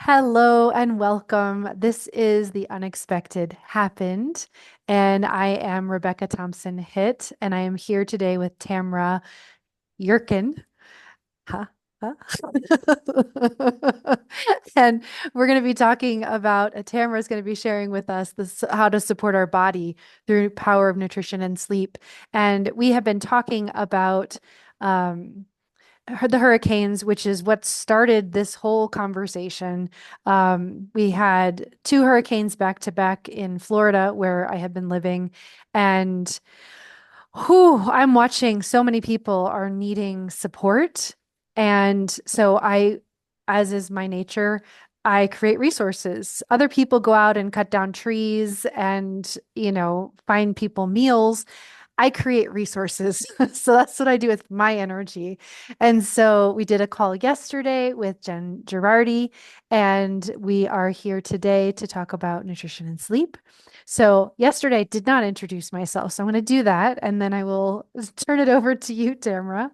Hello and welcome. This is The Unexpected Happened, and I am Rebecca Thompson Hitt, and I am here today with Tamara Jurkin. Huh? Huh? And we're going to be talking about, Tamara is going to be sharing with us this, how to support our body through power of nutrition and sleep. And we have been talking about um, the hurricanes, which is what started this whole conversation. We had two hurricanes back to back in Florida, where I have been living, and I'm watching so many people are needing support. And so as is my nature, I create resources. Other people go out and cut down trees and, find people meals. I create resources. So that's what I do with my energy. And so we did a call yesterday with Jen Girardi, and we are here today to talk about nutrition and sleep. So yesterday I did not introduce myself. So I'm going to do that, and then I will turn it over to you, Tamara.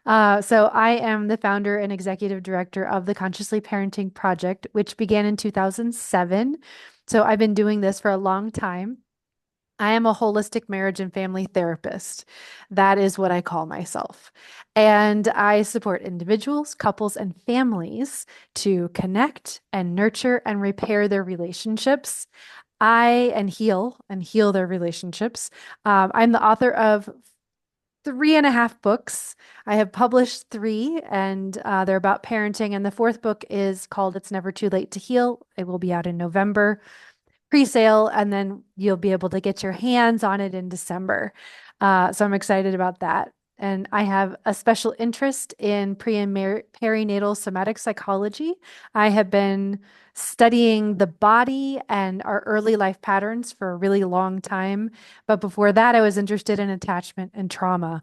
So I am the founder and executive director of the Consciously Parenting Project, which began in 2007. So I've been doing this for a long time. I am a holistic marriage and family therapist. That is what I call myself. And I support individuals, couples, and families to connect and nurture and repair their relationships. I and heal their relationships. I'm the author of three and a half books. I have published three, and they're about parenting. And the fourth book is called It's Never Too Late to Heal. It will be out in November, pre-sale, and then you'll be able to get your hands on it in December. So I'm excited about that. And I have a special interest in pre and perinatal somatic psychology. I have been studying the body and our early life patterns for a really long time. But before that, I was interested in attachment and trauma,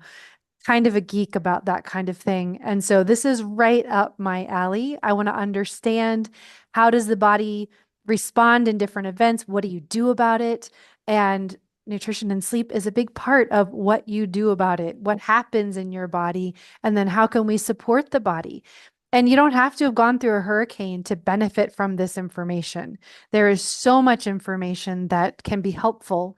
kind of a geek about that kind of thing. And so this is right up my alley. I want to understand, how does the body respond in different events? What do you do about it? And nutrition and sleep is a big part of what you do about it, what happens in your body, and then how can we support the body? And you don't have to have gone through a hurricane to benefit from this information. There is so much information that can be helpful,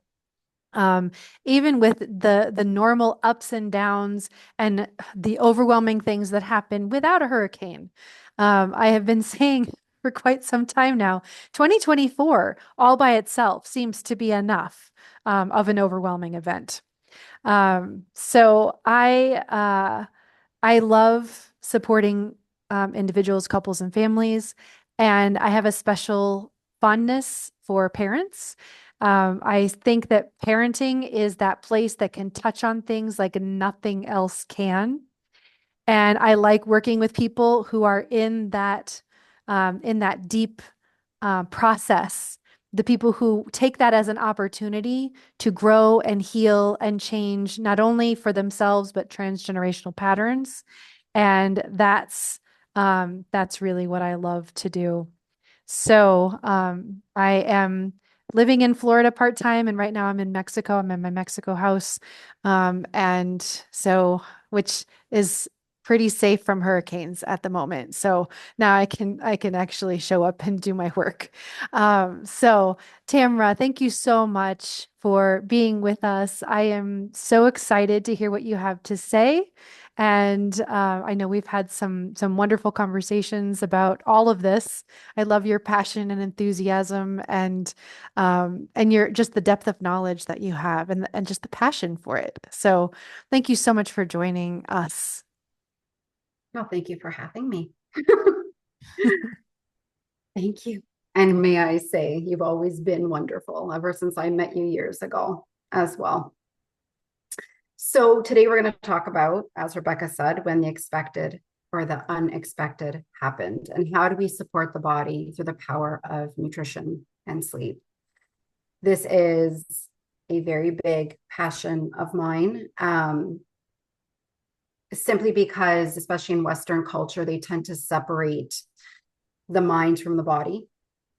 um, even with the normal ups and downs and the overwhelming things that happen without a hurricane. I have been saying for quite some time now, 2024 all by itself seems to be enough of an overwhelming event. So I love supporting individuals, couples, and families, and I have a special fondness for parents. I think that parenting is that place that can touch on things like nothing else can. And I like working with people who are in that deep process. The people who take that as an opportunity to grow and heal and change, not only for themselves, but transgenerational patterns. And that's really what I love to do. So I am living in Florida part-time, and right now I'm in Mexico. I'm in my Mexico house. And so, which is pretty safe from hurricanes at the moment. So now I can actually show up and do my work. So Tamara, thank you so much for being with us. I am so excited to hear what you have to say. And I know we've had some wonderful conversations about all of this. I love your passion and enthusiasm, and your just the depth of knowledge that you have, and just the passion for it. So thank you so much for joining us. Well, thank you for having me. Thank you. And may I say, you've always been wonderful ever since I met you years ago as well. So today we're going to talk about, as Rebecca said, when the expected or the unexpected happened, and how do we support the body through the power of nutrition and sleep. This is a very big passion of mine. Simply because, especially in Western culture, they tend to separate the mind from the body,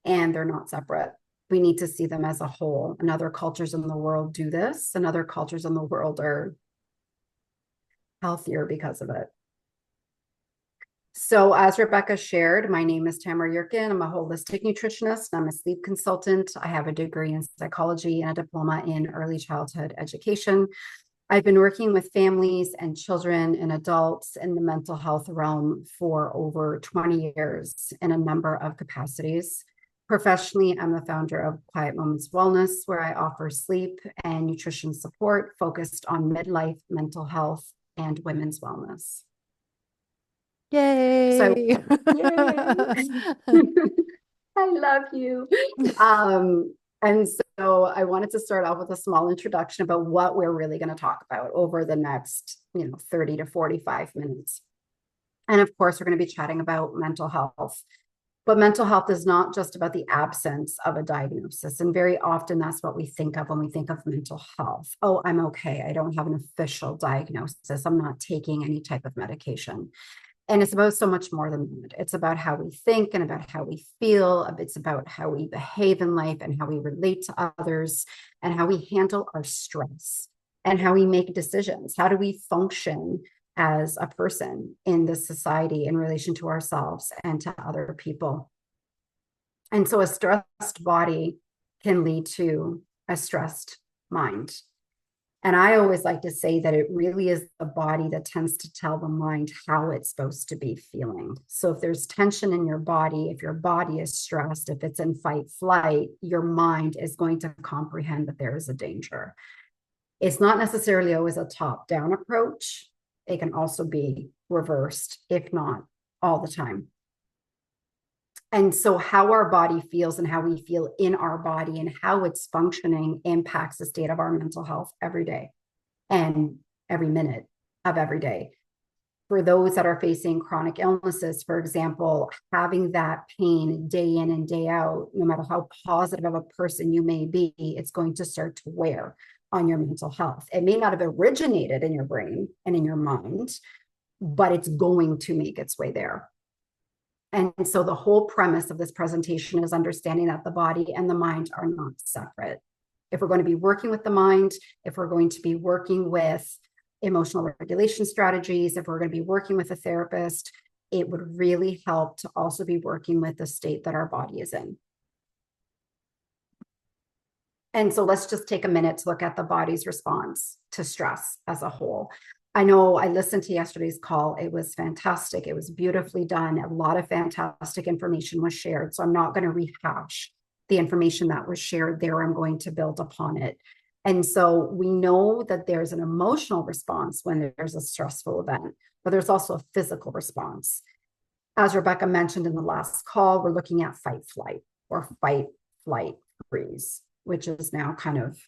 and they're not separate. We need to see them as a whole. And other cultures in the world do this, and other cultures in the world are healthier because of it. So, as Rebecca shared, my name is Tamara Jurkin. I'm a holistic nutritionist. I'm a sleep consultant. I have a degree in psychology and a diploma in early childhood education. I've been working with families and children and adults in the mental health realm for over 20 years in a number of capacities. Professionally, I'm the founder of Quiet Moments Wellness, where I offer sleep and nutrition support focused on midlife mental health and women's wellness. So, Yay. yay! I love you. And so I wanted to start off with a small introduction about what we're really going to talk about over the next, 30 to 45 minutes. And of course, we're going to be chatting about mental health. But mental health is not just about the absence of a diagnosis. And very often that's what we think of when we think of mental health. Oh, I'm okay. I don't have an official diagnosis. I'm not taking any type of medication. And it's about so much more than that. It's about how we think and about how we feel. It's about how we behave in life and how we relate to others and how we handle our stress and how we make decisions. How do we function as a person in this society in relation to ourselves and to other people? And so a stressed body can lead to a stressed mind. And I always like to say that it really is the body that tends to tell the mind how it's supposed to be feeling. So if there's tension in your body, if your body is stressed, if it's in fight flight, your mind is going to comprehend that there is a danger. It's not necessarily always a top-down approach. It can also be reversed, if not all the time. And so how our body feels and how we feel in our body and how it's functioning impacts the state of our mental health every day and every minute of every day. For those that are facing chronic illnesses, for example, having that pain day in and day out, no matter how positive of a person you may be, it's going to start to wear on your mental health. It may not have originated in your brain and in your mind, but it's going to make its way there. And so the whole premise of this presentation is understanding that the body and the mind are not separate. If we're going to be working with the mind, if we're going to be working with emotional regulation strategies, if we're going to be working with a therapist, it would really help to also be working with the state that our body is in. And so let's just take a minute to look at the body's response to stress as a whole. I know I listened to yesterday's call. It was fantastic. It was beautifully done. A lot of fantastic information was shared. So I'm not going to rehash the information that was shared there. I'm going to build upon it. And so we know that there's an emotional response when there's a stressful event, but there's also a physical response. As Rebecca mentioned in the last call, we're looking at fight flight or fight flight freeze, which is now kind of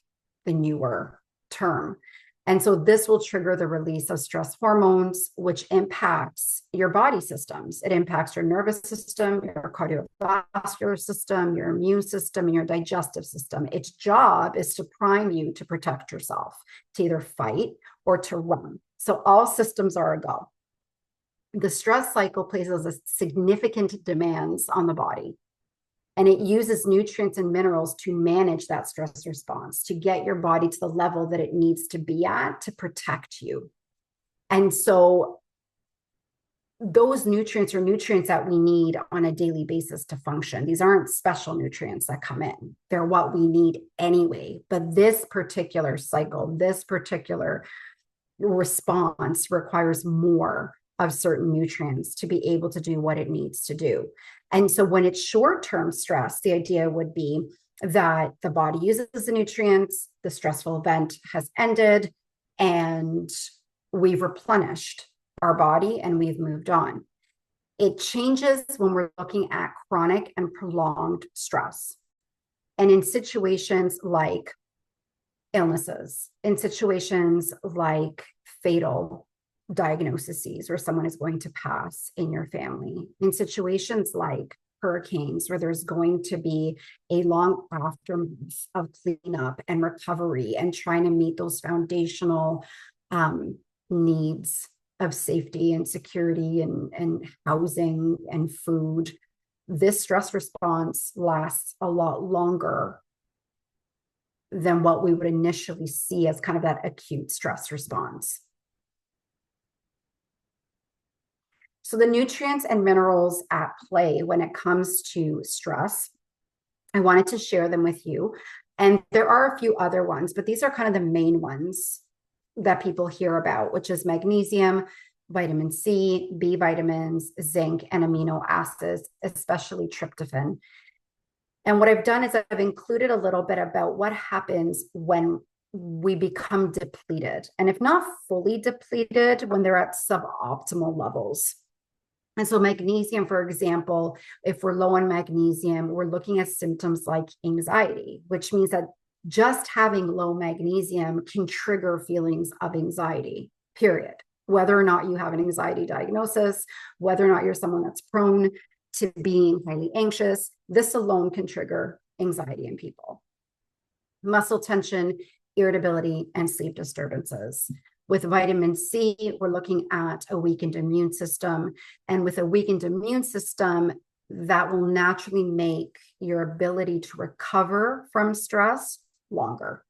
the newer term. And so this will trigger the release of stress hormones, which impacts your body systems. It impacts your nervous system, your cardiovascular system, your immune system, and your digestive system. Its job is to prime you to protect yourself, to either fight or to run. So all systems are a go. The stress cycle places a significant demands on the body. And it uses nutrients and minerals to manage that stress response, to get your body to the level that it needs to be at to protect you. And so those nutrients are nutrients that we need on a daily basis to function. These aren't special nutrients that come in. They're what we need anyway. But this particular cycle, this particular response requires more of certain nutrients to be able to do what it needs to do. And so when it's short-term stress, the idea would be that the body uses the nutrients, the stressful event has ended, and we've replenished our body and we've moved on. It changes when we're looking at chronic and prolonged stress. And in situations like illnesses, in situations like fatal diagnoses where someone is going to pass in your family, in situations like hurricanes where there's going to be a long aftermath of cleanup and recovery and trying to meet those foundational needs of safety and security and housing and food. This stress response lasts a lot longer than what we would initially see as kind of that acute stress response. So the nutrients and minerals at play when it comes to stress, I wanted to share them with you. And there are a few other ones, but these are kind of the main ones that people hear about, which is magnesium, vitamin C, B vitamins, zinc, and amino acids, especially tryptophan. And what I've done is I've included a little bit about what happens when we become depleted, and if not fully depleted, when they're at suboptimal levels. And so magnesium, for example, if we're low on magnesium, we're looking at symptoms like anxiety, which means that just having low magnesium can trigger feelings of anxiety, period. Whether or not you have an anxiety diagnosis, whether or not you're someone that's prone to being highly anxious, this alone can trigger anxiety in people. Muscle tension, irritability, and sleep disturbances. With vitamin C, we're looking at a weakened immune system. And with a weakened immune system, that will naturally make your ability to recover from stress longer.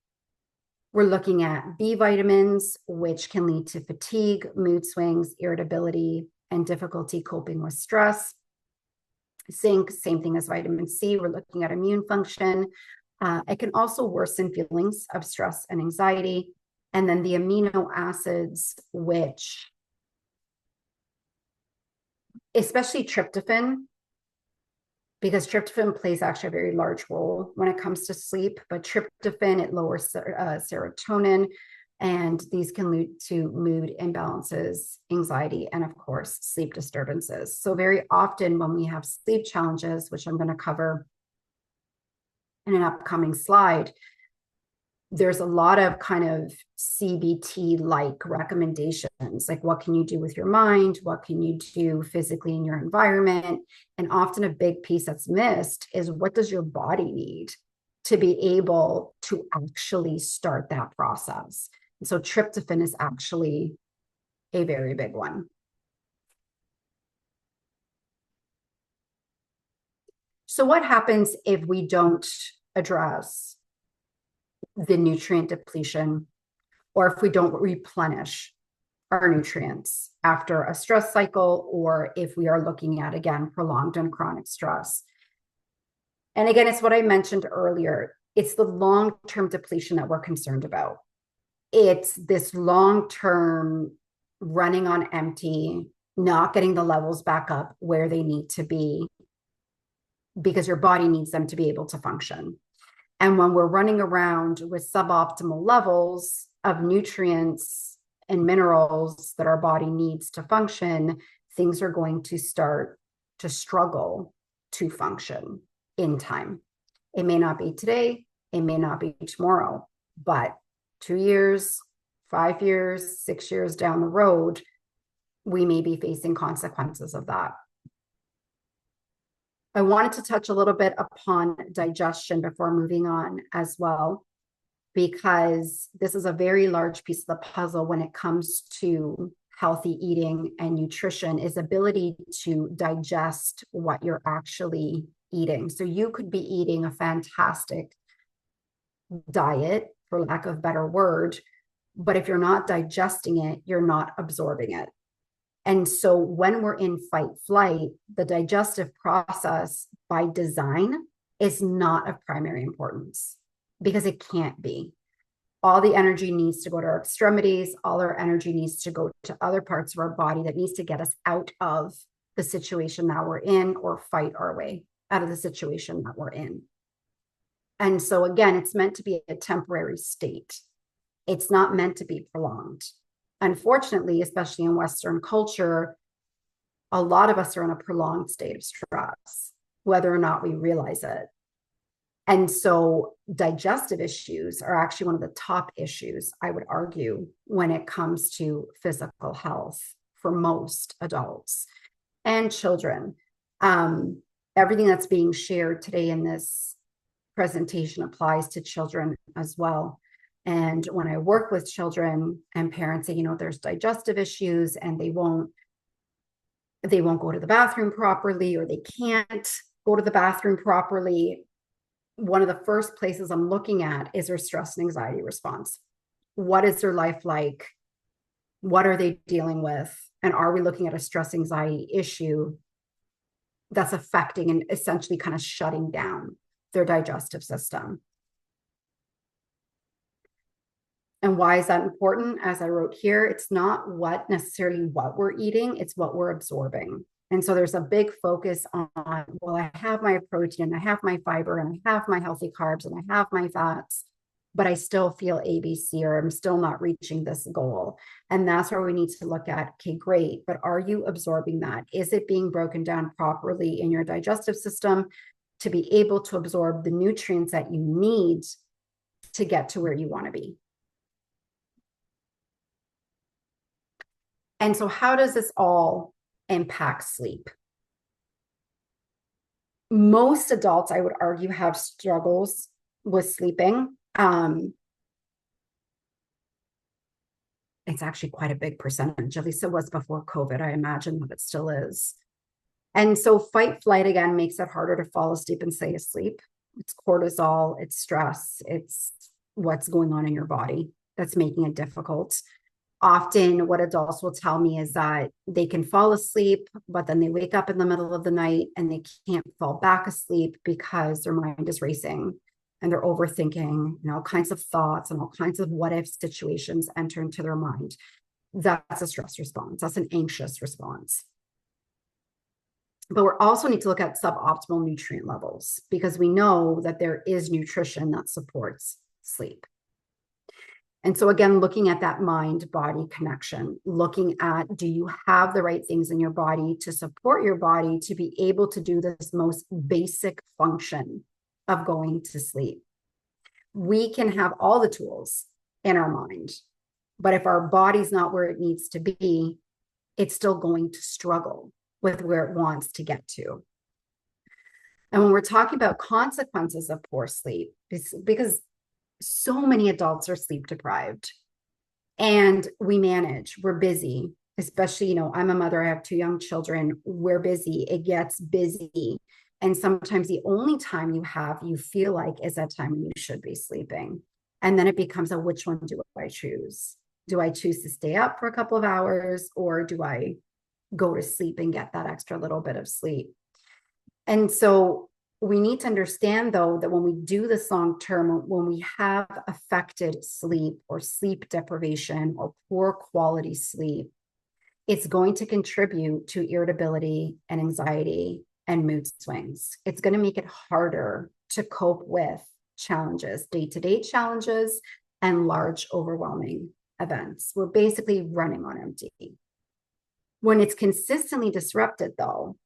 We're looking at B vitamins, which can lead to fatigue, mood swings, irritability, and difficulty coping with stress. Zinc, same thing as vitamin C. We're looking at immune function. It can also worsen feelings of stress and anxiety. And then the amino acids, which, especially tryptophan, because tryptophan plays actually a very large role when it comes to sleep, but tryptophan, it lowers serotonin, and these can lead to mood imbalances, anxiety, and of course, sleep disturbances. So very often when we have sleep challenges, which I'm going to cover in an upcoming slide, there's a lot of kind of CBT-like recommendations, like what can you do with your mind? What can you do physically in your environment? And often a big piece that's missed is what does your body need to be able to actually start that process? And so tryptophan is actually a very big one. So what happens if we don't address the nutrient depletion, or if we don't replenish our nutrients after a stress cycle, or if we are looking at, again, prolonged and chronic stress? And again, it's what I mentioned earlier. It's the long-term depletion that we're concerned about. It's this long-term running on empty, not getting the levels back up where they need to be, because your body needs them to be able to function. And when we're running around with suboptimal levels of nutrients and minerals that our body needs to function, things are going to start to struggle to function in time. It may not be today, it may not be tomorrow, but 2 years, 5 years, 6 years down the road, we may be facing consequences of that. I wanted to touch a little bit upon digestion before moving on as well, because this is a very large piece of the puzzle when it comes to healthy eating and nutrition, is ability to digest what you're actually eating. So you could be eating a fantastic diet, for lack of a better word, but if you're not digesting it, you're not absorbing it. And so when we're in fight flight, the digestive process by design is not of primary importance, because it can't be. All the energy needs to go to our extremities. All our energy needs to go to other parts of our body that needs to get us out of the situation that we're in, or fight our way out of the situation that we're in. And so again, it's meant to be a temporary state. It's not meant to be prolonged. Unfortunately, especially in Western culture, a lot of us are in a prolonged state of stress, whether or not we realize it. And so digestive issues are actually one of the top issues, I would argue, when it comes to physical health for most adults and children. Everything that's being shared today in this presentation applies to children as well. And when I work with children and parents say, there's digestive issues and they won't go to the bathroom properly, or they can't go to the bathroom properly, one of the first places I'm looking at is their stress and anxiety response. What is their life like? What are they dealing with? And are we looking at a stress anxiety issue that's affecting and essentially kind of shutting down their digestive system? And why is that important? As I wrote here, it's not necessarily what we're eating, it's what we're absorbing. And so there's a big focus on, well, I have my protein, I have my fiber, and I have my healthy carbs, and I have my fats, but I still feel ABC, or I'm still not reaching this goal. And that's where we need to look at, okay, great, but are you absorbing that? Is it being broken down properly in your digestive system to be able to absorb the nutrients that you need to get to where you want to be? And so how does this all impact sleep? Most adults, I would argue, have struggles with sleeping. It's actually quite a big percentage, at least it was before COVID. I imagine that it still is. And so fight flight, again, makes it harder to fall asleep and stay asleep. It's cortisol, it's stress, it's what's going on in your body that's making it difficult. Often what adults will tell me is that they can fall asleep, but then they wake up in the middle of the night and they can't fall back asleep because their mind is racing and they're overthinking, and all kinds of thoughts and all kinds of what if situations enter into their mind. That's a stress response. That's an anxious response. But we also need to look at suboptimal nutrient levels, because we know that there is nutrition that supports sleep. And so again, looking at that mind-body connection, looking at, do you have the right things in your body to support your body to be able to do this most basic function of going to sleep? We can have all the tools in our mind, but if our body's not where it needs to be, it's still going to struggle with where it wants to get to. And when we're talking about consequences of poor sleep, because so many adults are sleep deprived and we manage, we're busy, especially, I'm a mother, I have 2 young children, we're busy, it gets busy. And sometimes the only time you feel like is that time when you should be sleeping. And then it becomes which one do I choose? Do I choose to stay up for a couple of hours, or do I go to sleep and get that extra little bit of sleep? And so we need to understand, though, that when we do this long term, when we have affected sleep or sleep deprivation or poor quality sleep, it's going to contribute to irritability and anxiety and mood swings. It's going to make it harder to cope with challenges, day-to-day challenges, and large, overwhelming events. We're basically running on empty. When it's consistently disrupted, though,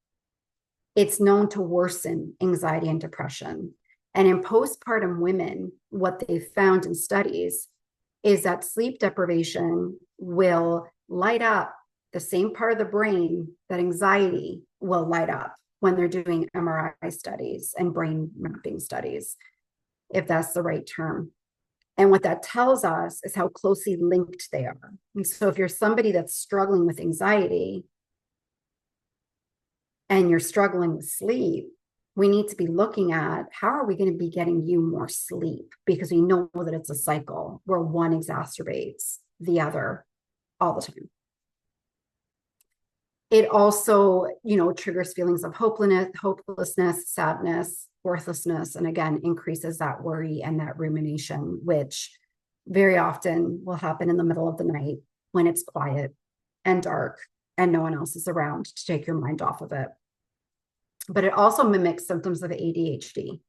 it's known to worsen anxiety and depression. And in postpartum women, what they've found in studies is that sleep deprivation will light up the same part of the brain that anxiety will light up when they're doing MRI studies and brain mapping studies, if that's the right term. And what that tells us is how closely linked they are. And so if you're somebody that's struggling with anxiety and you're struggling with sleep, we need to be looking at how are we going to be getting you more sleep, because we know that it's a cycle where one exacerbates the other all the time. It also, triggers feelings of hopelessness, sadness, worthlessness, and again, increases that worry and that rumination, which very often will happen in the middle of the night when it's quiet and dark and no one else is around to take your mind off of it. But it also mimics symptoms of ADHD.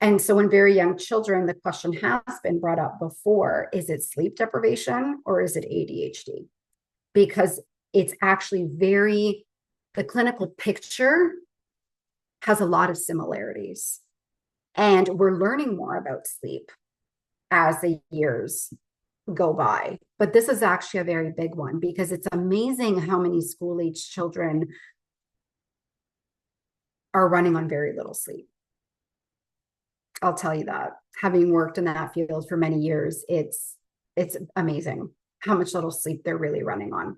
And so in very young children, the question has been brought up before, is it sleep deprivation or is it ADHD? Because it's actually the clinical picture has a lot of similarities. And we're learning more about sleep as the years go by. But this is actually a very big one, because it's amazing how many school-age children are running on very little sleep. I'll tell you that. Having worked in that field for many years, it's amazing how much little sleep they're really running on.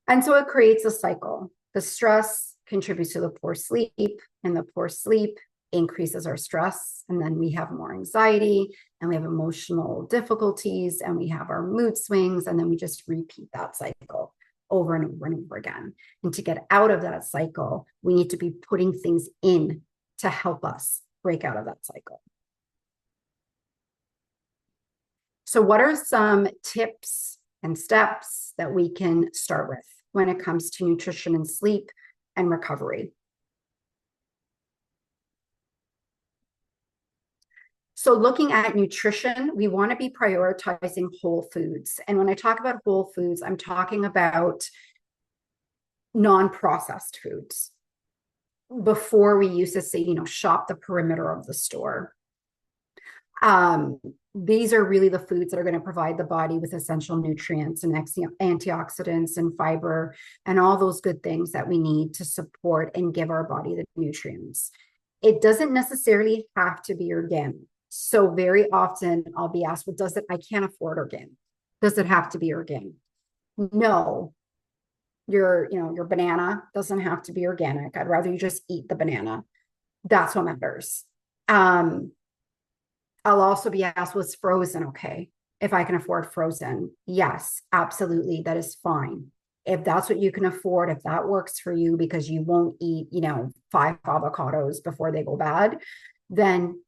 And so it creates a cycle. The stress contributes to the poor sleep, and the poor sleep increases our stress. And then we have more anxiety, and we have emotional difficulties, and we have our mood swings, and then we just repeat that cycle over and over and over again. And to get out of that cycle, we need to be putting things in to help us break out of that cycle. So what are some tips and steps that we can start with when it comes to nutrition and sleep and recovery? So looking at nutrition, we want to be prioritizing whole foods. And when I talk about whole foods, I'm talking about non-processed foods. Before, we used to say, shop the perimeter of the store. These are really the foods that are going to provide the body with essential nutrients and antioxidants and fiber and all those good things that we need to support and give our body the nutrients. It doesn't necessarily have to be organic. So very often I'll be asked, well, I can't afford organic. Does it have to be organic? No. Your banana doesn't have to be organic. I'd rather you just eat the banana. That's what matters. I'll also be asked, was frozen okay? If I can afford frozen, yes, absolutely. That is fine. If that's what you can afford, if that works for you because you won't eat, 5 avocados before they go bad, then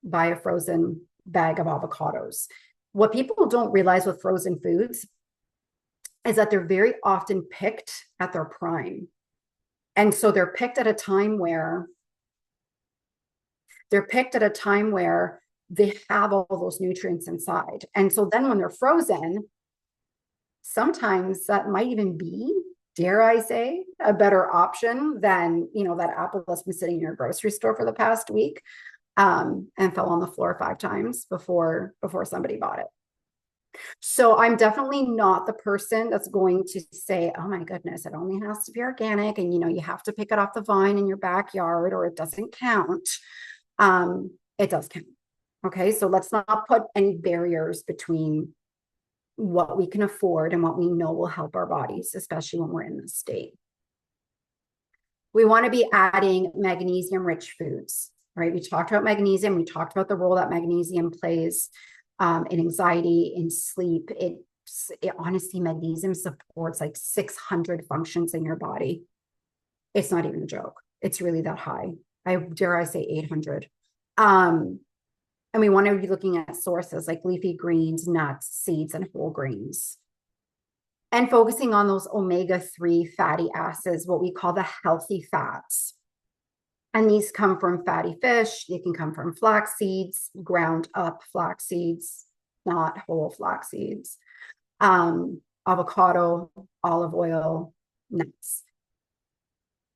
buy a frozen bag of avocados. What people don't realize with frozen foods is that they're very often picked at their prime. And so they're picked at a time where they have all those nutrients inside. And so then when they're frozen, sometimes that might even be, dare I say, a better option than, that apple that's been sitting in your grocery store for the past week and fell on the floor 5 times before somebody bought it. So I'm definitely not the person that's going to say, oh my goodness, it only has to be organic. And, you have to pick it off the vine in your backyard or it doesn't count. It does count. Okay. So let's not put any barriers between what we can afford and what we know will help our bodies, especially when we're in this state. We want to be adding magnesium-rich foods, right? We talked about magnesium. We talked about the role that magnesium plays in anxiety, in sleep. It honestly, magnesium supports like 600 functions in your body. It's not even a joke. It's really that high. Dare I say 800. And we want to be looking at sources like leafy greens, nuts, seeds, and whole grains. And focusing on those omega-3 fatty acids, what we call the healthy fats. And these come from fatty fish. They can come from flax seeds, ground up flax seeds, not whole flax seeds, avocado, olive oil, nuts.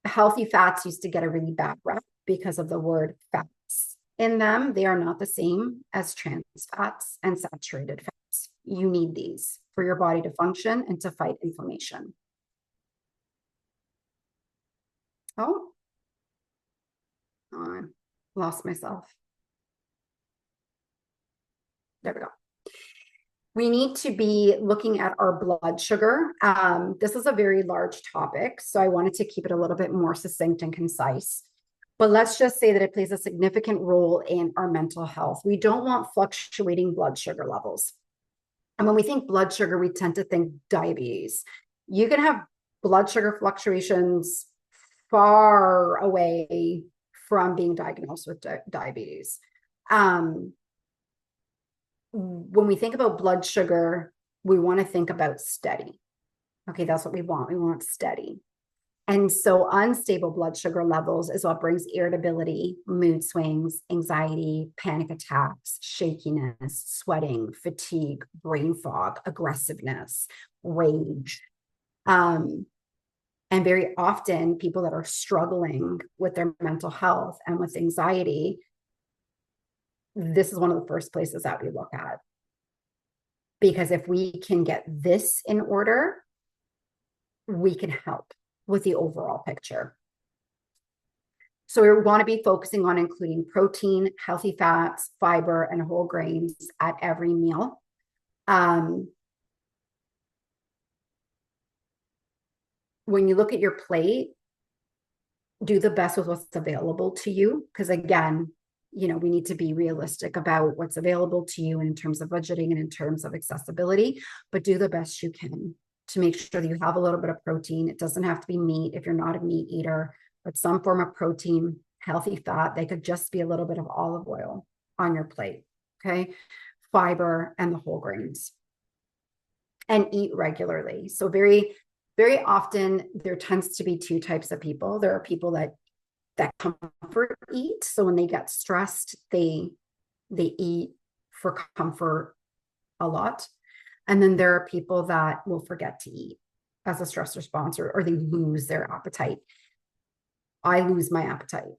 Healthy fats used to get a really bad rep because of the word fats in them. They are not the same as trans fats and saturated fats. You need these for your body to function and to fight inflammation. Oh, I lost myself. There we go. We need to be looking at our blood sugar. This is a very large topic, so I wanted to keep it a little bit more succinct and concise. But let's just say that it plays a significant role in our mental health. We don't want fluctuating blood sugar levels. And when we think blood sugar, we tend to think diabetes. You can have blood sugar fluctuations far away from being diagnosed with diabetes. When we think about blood sugar, we want to think about steady. Okay, that's what we want. We want steady. And so unstable blood sugar levels is what brings irritability, mood swings, anxiety, panic attacks, shakiness, sweating, fatigue, brain fog, aggressiveness, rage. And very often people that are struggling with their mental health and with anxiety, this is one of the first places that we look at. Because if we can get this in order, we can help with the overall picture. So we want to be focusing on including protein, healthy fats, fiber, and whole grains at every meal. When you look at your plate, do the best with what's available to you. Because again, we need to be realistic about what's available to you in terms of budgeting and in terms of accessibility, but do the best you can. to make sure that you have a little bit of protein. It doesn't have to be meat if you're not a meat eater, but some form of protein, healthy fat. They could just be a little bit of olive oil on your plate. Okay. Fiber and the whole grains, and eat regularly. So very, very often there tends to be two types of people. There are people that comfort eat. So when they get stressed, they eat for comfort a lot. And then there are people that will forget to eat as a stress response, or they lose their appetite. I lose my appetite.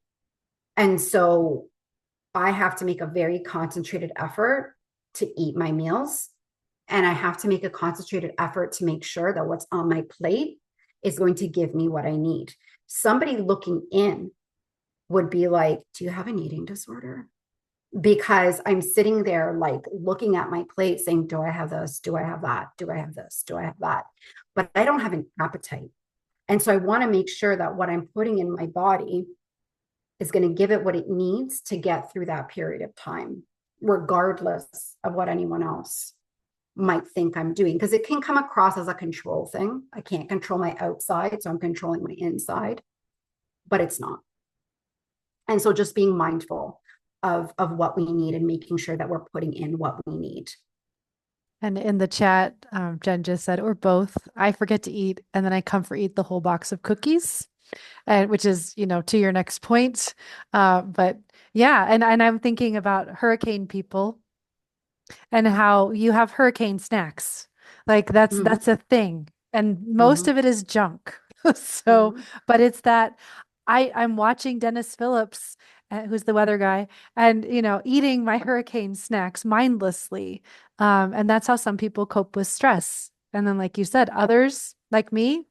And so I have to make a very concentrated effort to eat my meals. And I have to make a concentrated effort to make sure that what's on my plate is going to give me what I need. Somebody looking in would be like, do you have an eating disorder? Because I'm sitting there like looking at my plate saying, do I have this? Do I have that? Do I have this? Do I have that? But I don't have an appetite. And so I want to make sure that what I'm putting in my body is going to give it what it needs to get through that period of time, regardless of what anyone else might think I'm doing. Because it can come across as a control thing. I can't control my outside, so I'm controlling my inside, but it's not. And so just being mindful of what we need and making sure that we're putting in what we need. And in the chat, Jen just said, or both. I forget to eat, and then I comfort eat the whole box of cookies, and which is, to your next point. But yeah, and I'm thinking about hurricane people and how you have hurricane snacks. Like Mm-hmm. that's a thing. And most Mm-hmm. of it is junk. So, Mm-hmm. but it's that I'm watching Dennis Phillips, who's the weather guy, and eating my hurricane snacks mindlessly. And that's how some people cope with stress. And then, like you said, others like me,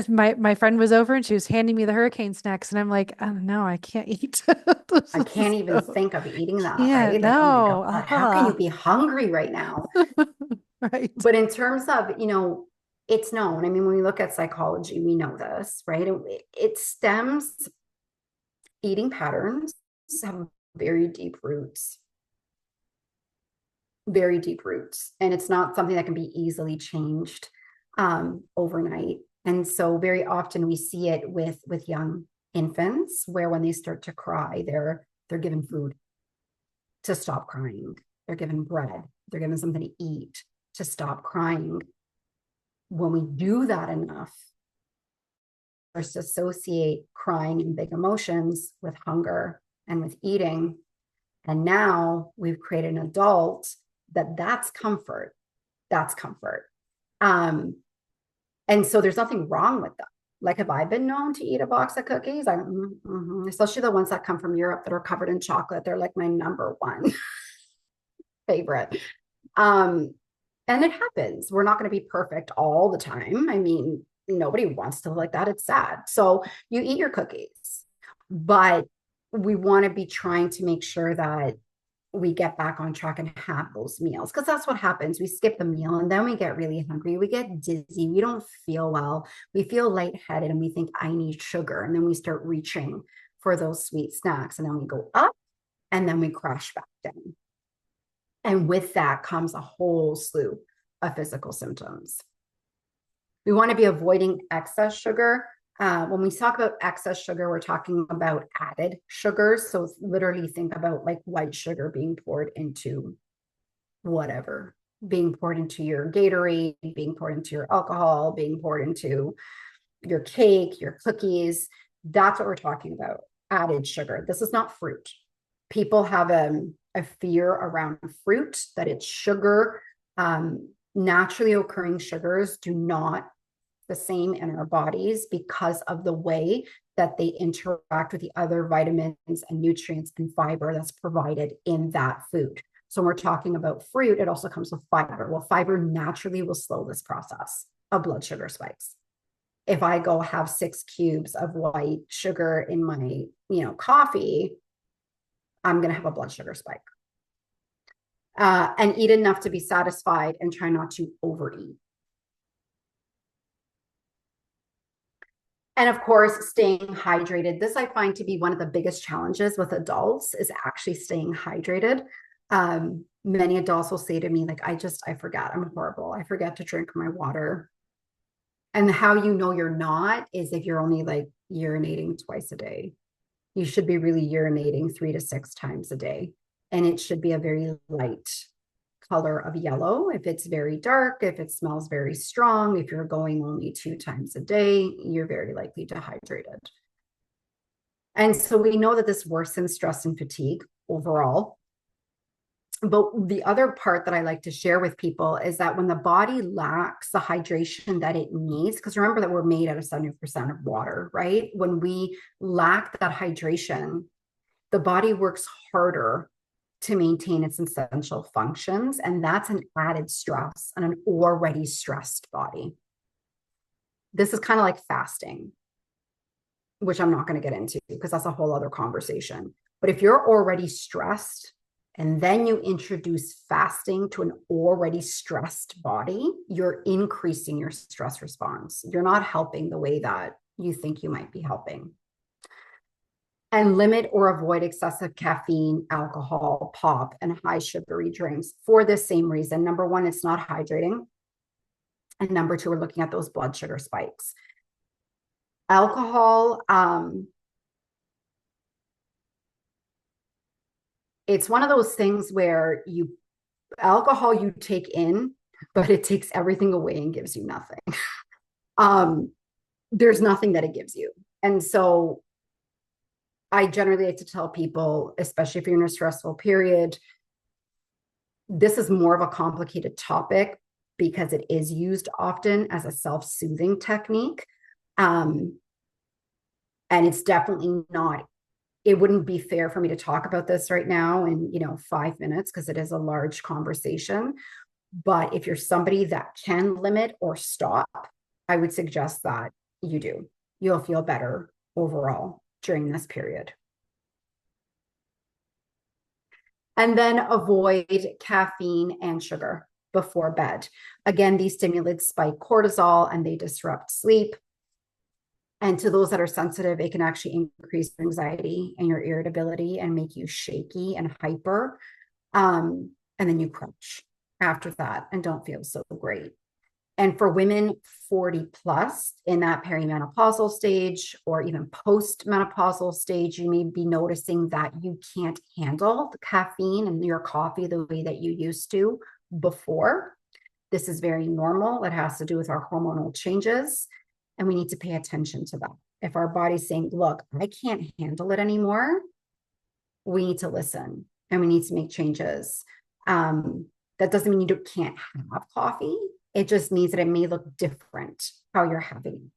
my friend was over and she was handing me the hurricane snacks, and I'm like, oh no, I can't eat. I can't even So think of eating that, can't. right? Like, oh my God, No. how can you be hungry right now? Right. But in terms of, it's known. I mean, when we look at psychology, we know this, right? It stems, eating patterns have very deep roots, very deep roots. And it's not something that can be easily changed overnight. And so very often we see it with young infants, where when they start to cry, they're given food to stop crying. They're given bread. They're given something to eat to stop crying. When we do that enough, first associate crying and big emotions with hunger and with eating. And now we've created an adult that's comfort. That's comfort. And so there's nothing wrong with that. Like, have I been known to eat a box of cookies? Especially the ones that come from Europe that are covered in chocolate. They're like my number one favorite. And it happens. We're not going to be perfect all the time. I mean, nobody wants to live like that. It's sad. So you eat your cookies, but we want to be trying to make sure that we get back on track and have those meals, because that's what happens. We skip the meal and then we get really hungry. We get dizzy. We don't feel well. We feel lightheaded and we think, I need sugar. And then we start reaching for those sweet snacks. And then we go up and then we crash back down. And with that comes a whole slew of physical symptoms. We want to be avoiding excess sugar. When we talk about excess sugar, we're talking about added sugars. So literally think about like white sugar being poured into whatever, being poured into your Gatorade, being poured into your alcohol, being poured into your cake, your cookies. That's what we're talking about, added sugar. This is not fruit. People have a fear around fruit, that it's sugar. Naturally occurring sugars do not the same in our bodies because of the way that they interact with the other vitamins and nutrients and fiber that's provided in that food. So when we're talking about fruit, it also comes with fiber. Well, fiber naturally will slow this process of blood sugar spikes. If I go have 6 cubes of white sugar in my, coffee, I'm going to have a blood sugar spike. And eat enough to be satisfied and try not to overeat. And of course, staying hydrated. This I find to be one of the biggest challenges with adults, is actually staying hydrated. Many adults will say to me, like, I forget, I'm horrible. I forget to drink my water. And how you know you're not is if you're only like urinating twice a day. You should be really urinating 3 to 6 times a day. And it should be a very light color of yellow. If it's very dark, if it smells very strong, if you're going only 2 times a day, you're very likely dehydrated. And so we know that this worsens stress and fatigue overall. But the other part that I like to share with people is that when the body lacks the hydration that it needs, because remember that we're made out of 70% of water, right? When we lack that hydration, the body works harder to maintain its essential functions. And that's an added stress on an already stressed body. This is kind of like fasting, which I'm not going to get into because that's a whole other conversation. But if you're already stressed and then you introduce fasting to an already stressed body, you're increasing your stress response. You're not helping the way that you think you might be helping. And limit or avoid excessive caffeine, alcohol, pop, and high sugary drinks for the same reason. Number one, it's not hydrating. And number two, we're looking at those blood sugar spikes. Alcohol, it's one of those things where alcohol you take in, but it takes everything away and gives you nothing. There's nothing that it gives you. And so I generally like to tell people, especially if you're in a stressful period, this is more of a complicated topic because it is used often as a self-soothing technique. And it's definitely not, it wouldn't be fair for me to talk about this right now in, 5 minutes because it is a large conversation. But if you're somebody that can limit or stop, I would suggest that you do. You'll feel better overall during this period. And then avoid caffeine and sugar before bed. Again, these stimulants spike cortisol and they disrupt sleep. And to those that are sensitive, it can actually increase anxiety and your irritability and make you shaky and hyper. And then you crash after that and don't feel so great. And for women 40 plus in that perimenopausal stage or even postmenopausal stage, you may be noticing that you can't handle the caffeine and your coffee the way that you used to before. This is very normal. It has to do with our hormonal changes, and we need to pay attention to that. If our body's saying, look, I can't handle it anymore, we need to listen and we need to make changes. That doesn't mean you can't have coffee. It just means that it may look different how you're having it.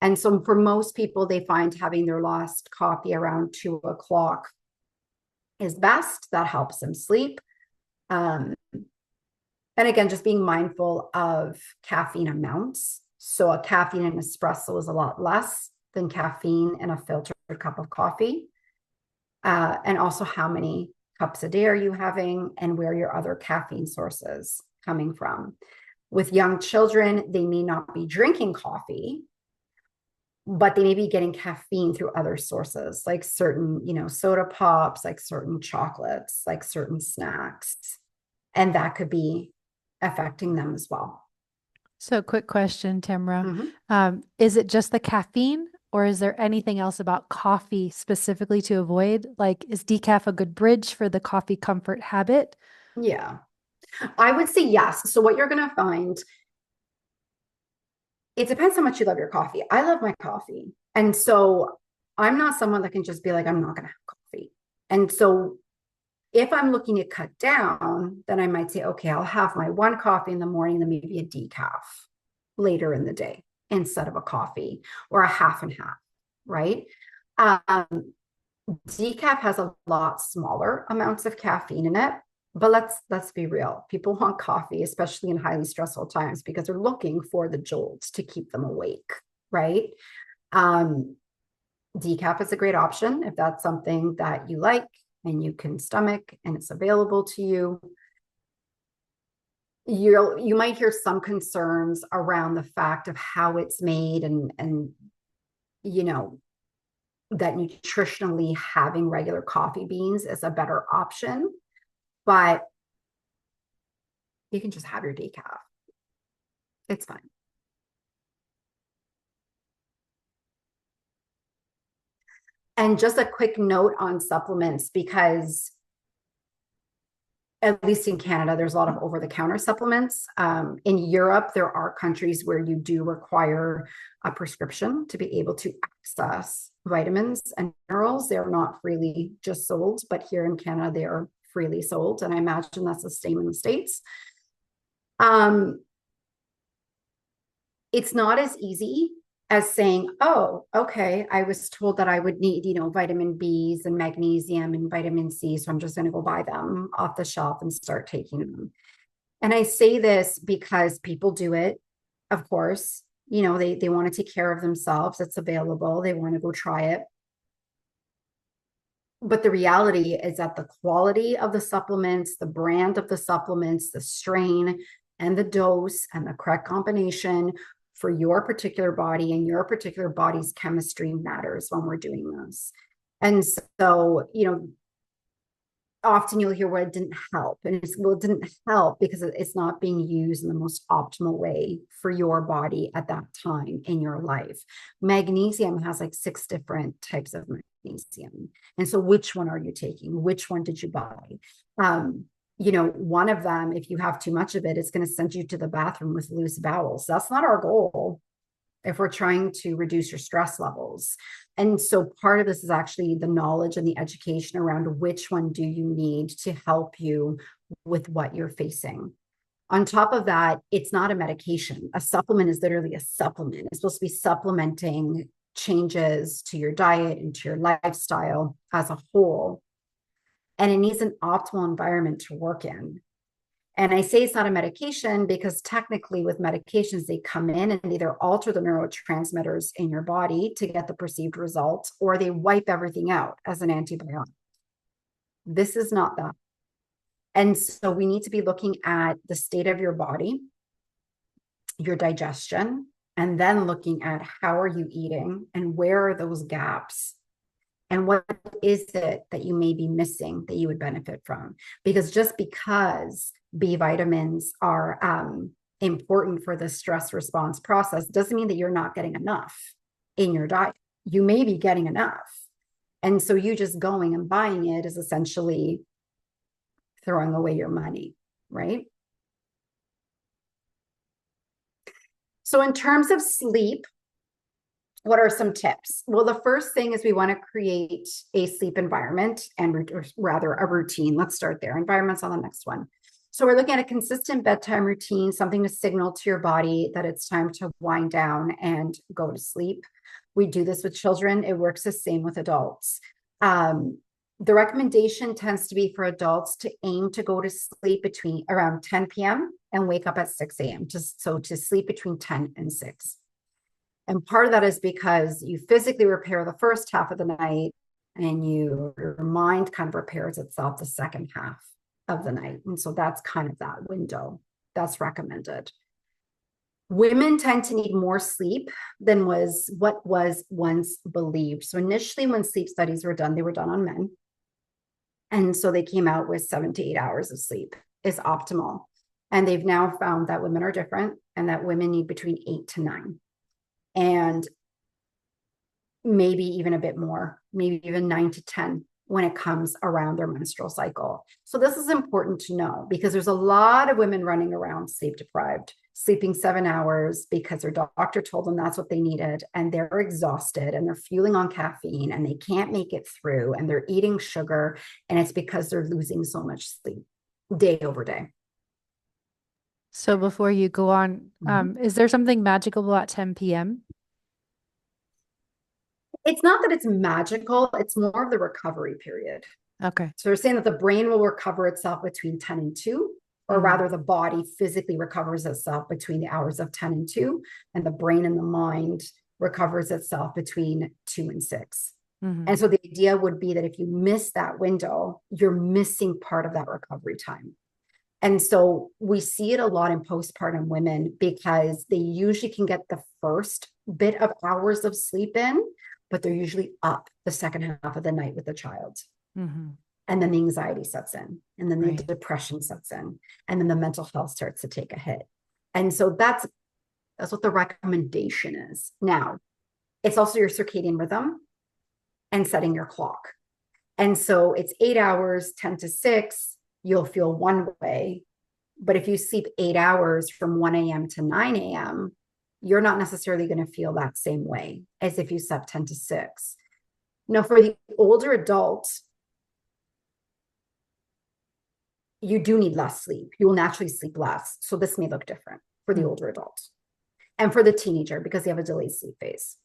And so for most people, they find having their last coffee around 2 o'clock is best. That helps them sleep. And again, just being mindful of caffeine amounts. So a caffeine in espresso is a lot less than caffeine in a filtered cup of coffee. And also how many cups a day are you having and where your other caffeine sources coming from. With young children, they may not be drinking coffee, but they may be getting caffeine through other sources, like certain, soda pops, like certain chocolates, like certain snacks. And that could be affecting them as well. So, quick question, Tamara. Mm-hmm. Is it just the caffeine, or is there anything else about coffee specifically to avoid? Like, is decaf a good bridge for the coffee comfort habit? Yeah, I would say yes. So what you're going to find, it depends how much you love your coffee. I love my coffee. And so I'm not someone that can just be like, I'm not going to have coffee. And so if I'm looking to cut down, then I might say, okay, I'll have my one coffee in the morning, then maybe a decaf later in the day instead of a coffee or a half and half, right? Decaf has a lot smaller amounts of caffeine in it, but let's be real. People want coffee, especially in highly stressful times, because they're looking for the jolts to keep them awake, right? Decaf is a great option if that's something that you like and you can stomach and it's available to you. You might hear some concerns around the fact of how it's made and that nutritionally having regular coffee beans is a better option. But You can just have your decaf. It's fine. And just a quick note on supplements, because at least in Canada, there's a lot of over-the-counter supplements. In Europe, there are countries where you do require a prescription to be able to access vitamins and minerals. They're not freely just sold, but here in Canada, they are freely sold. And I imagine that's the same in the States. It's not as easy as saying, oh, okay, I was told that I would need, vitamin B's and magnesium and vitamin C. So I'm just going to go buy them off the shelf and start taking them. And I say this because people do it, of course. They want to take care of themselves. It's available. They want to go try it. But the reality is that the quality of the supplements, the brand of the supplements, the strain and the dose and the correct combination for your particular body and your particular body's chemistry matters when we're doing this. And so, often you'll hear, well, it didn't help. And it didn't help because it's not being used in the most optimal way for your body at that time in your life. Magnesium has like 6 different types of magnesium. And so which one are you taking? Which one did you buy? One of them, if you have too much of it, it's going to send you to the bathroom with loose bowels. That's not our goal if we're trying to reduce your stress levels. And so part of this is actually the knowledge and the education around which one do you need to help you with what you're facing. On top of that, it's not a medication. A supplement is literally a supplement. It's supposed to be supplementing changes to your diet and to your lifestyle as a whole. And it needs an optimal environment to work in. And I say it's not a medication because technically with medications, they come in and either alter the neurotransmitters in your body to get the perceived results, or they wipe everything out as an antibiotic. This is not that. And so we need to be looking at the state of your body, your digestion, and then looking at how are you eating and where are those gaps. And what is it that you may be missing that you would benefit from? Because just because B vitamins are important for the stress response process doesn't mean that you're not getting enough in your diet. You may be getting enough. And so you just going and buying it is essentially throwing away your money, right? So in terms of sleep, what are some tips? Well, the first thing is we want to create a sleep environment and rather a routine. Let's start there. Environment's on the next one. So we're looking at a consistent bedtime routine, something to signal to your body that it's time to wind down and go to sleep. We do this with children. It works the same with adults. The recommendation tends to be for adults to aim to go to sleep between around 10 p.m. and wake up at 6 a.m. So to sleep between 10 and 6. And part of that is because you physically repair the first half of the night and your mind kind of repairs itself the second half of the night. And so that's kind of that window that's recommended. Women tend to need more sleep than what was once believed. So initially when sleep studies were done, they were done on men. And so they came out with 7 to 8 hours of sleep is optimal. And they've now found that women are different and that women need between 8 to 9. And maybe even a bit more, maybe even 9 to 10 when it comes around their menstrual cycle. So this is important to know because there's a lot of women running around sleep deprived, sleeping 7 hours because their doctor told them that's what they needed. And they're exhausted and they're fueling on caffeine and they can't make it through and they're eating sugar. And it's because they're losing so much sleep day over day. So before you go on, is there something magical about 10 p.m.? It's not that it's magical, it's more of the recovery period. Okay. So they're saying that the brain will recover itself between 10 and 2, or rather the body physically recovers itself between the hours of 10 and 2, and the brain and the mind recovers itself between 2 and 6. And so the idea would be that if you miss that window, you're missing part of that recovery time. And so we see it a lot in postpartum women because they usually can get the first bit of hours of sleep in, but they're usually up the second half of the night with the child. And then the anxiety sets in, and then the Right. depression sets in, and then the mental health starts to take a hit. And so that's what the recommendation is. Now, it's also your circadian rhythm and setting your clock. And so it's 8 hours, 10 to 6, you'll feel one way. But if you sleep 8 hours from 1 a.m. to 9 a.m., you're not necessarily going to feel that same way as if you slept 10 to 6. Now, for the older adult, you do need less sleep. You will naturally sleep less. So this may look different for the older adult and for the teenager because they have a delayed sleep phase.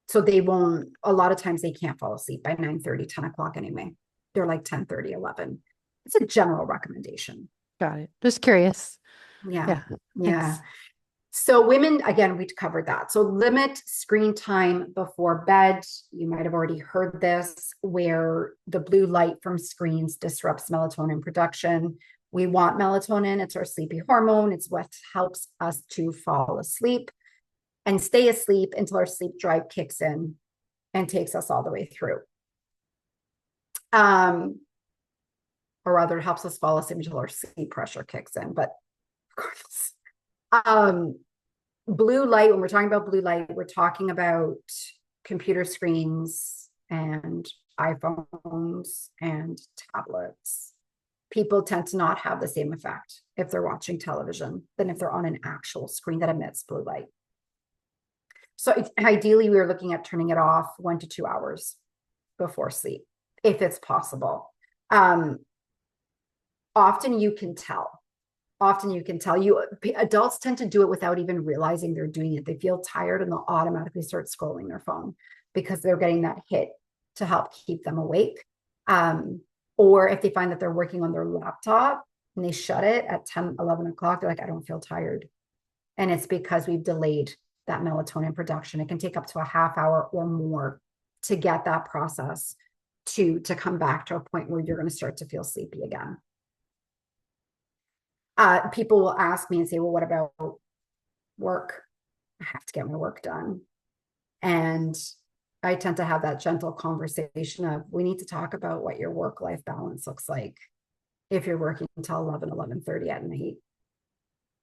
So they won't, a lot of times they can't fall asleep by 9:30, 10 o'clock anyway. They're like 10:30, 11. It's a general recommendation. Got it. Just curious. Yeah. Yeah. Yeah. Thanks. So women, again, we covered that. So limit screen time before bed. You might have already heard this, where the blue light from screens disrupts melatonin production. We want melatonin. It's our sleepy hormone. It's what helps us to fall asleep and stay asleep until our sleep drive kicks in and takes us all the way through. Or rather, it helps us fall asleep until our sleep pressure kicks in. But of course, blue light, when we're talking about blue light, we're talking about computer screens and iPhones and tablets. People tend to not have the same effect if they're watching television than if they're on an actual screen that emits blue light. So ideally, we are looking at turning it off 1 to 2 hours before sleep, if it's possible. Often you can tell. Adults tend to do it without even realizing they're doing it. They feel tired and they'll automatically start scrolling their phone because they're getting that hit to help keep them awake. Or if they find that they're working on their laptop and they shut it at 10, 11 o'clock, they're like, I don't feel tired. And it's because we've delayed that melatonin production. It can take up to a half hour or more to get that process to come back to a point where you're going to start to feel sleepy again. People will ask me and say, well, what about work? I have to get my work done. And I tend to have that gentle conversation of, we need to talk about what your work-life balance looks like if you're working until 11, 11:30 at night,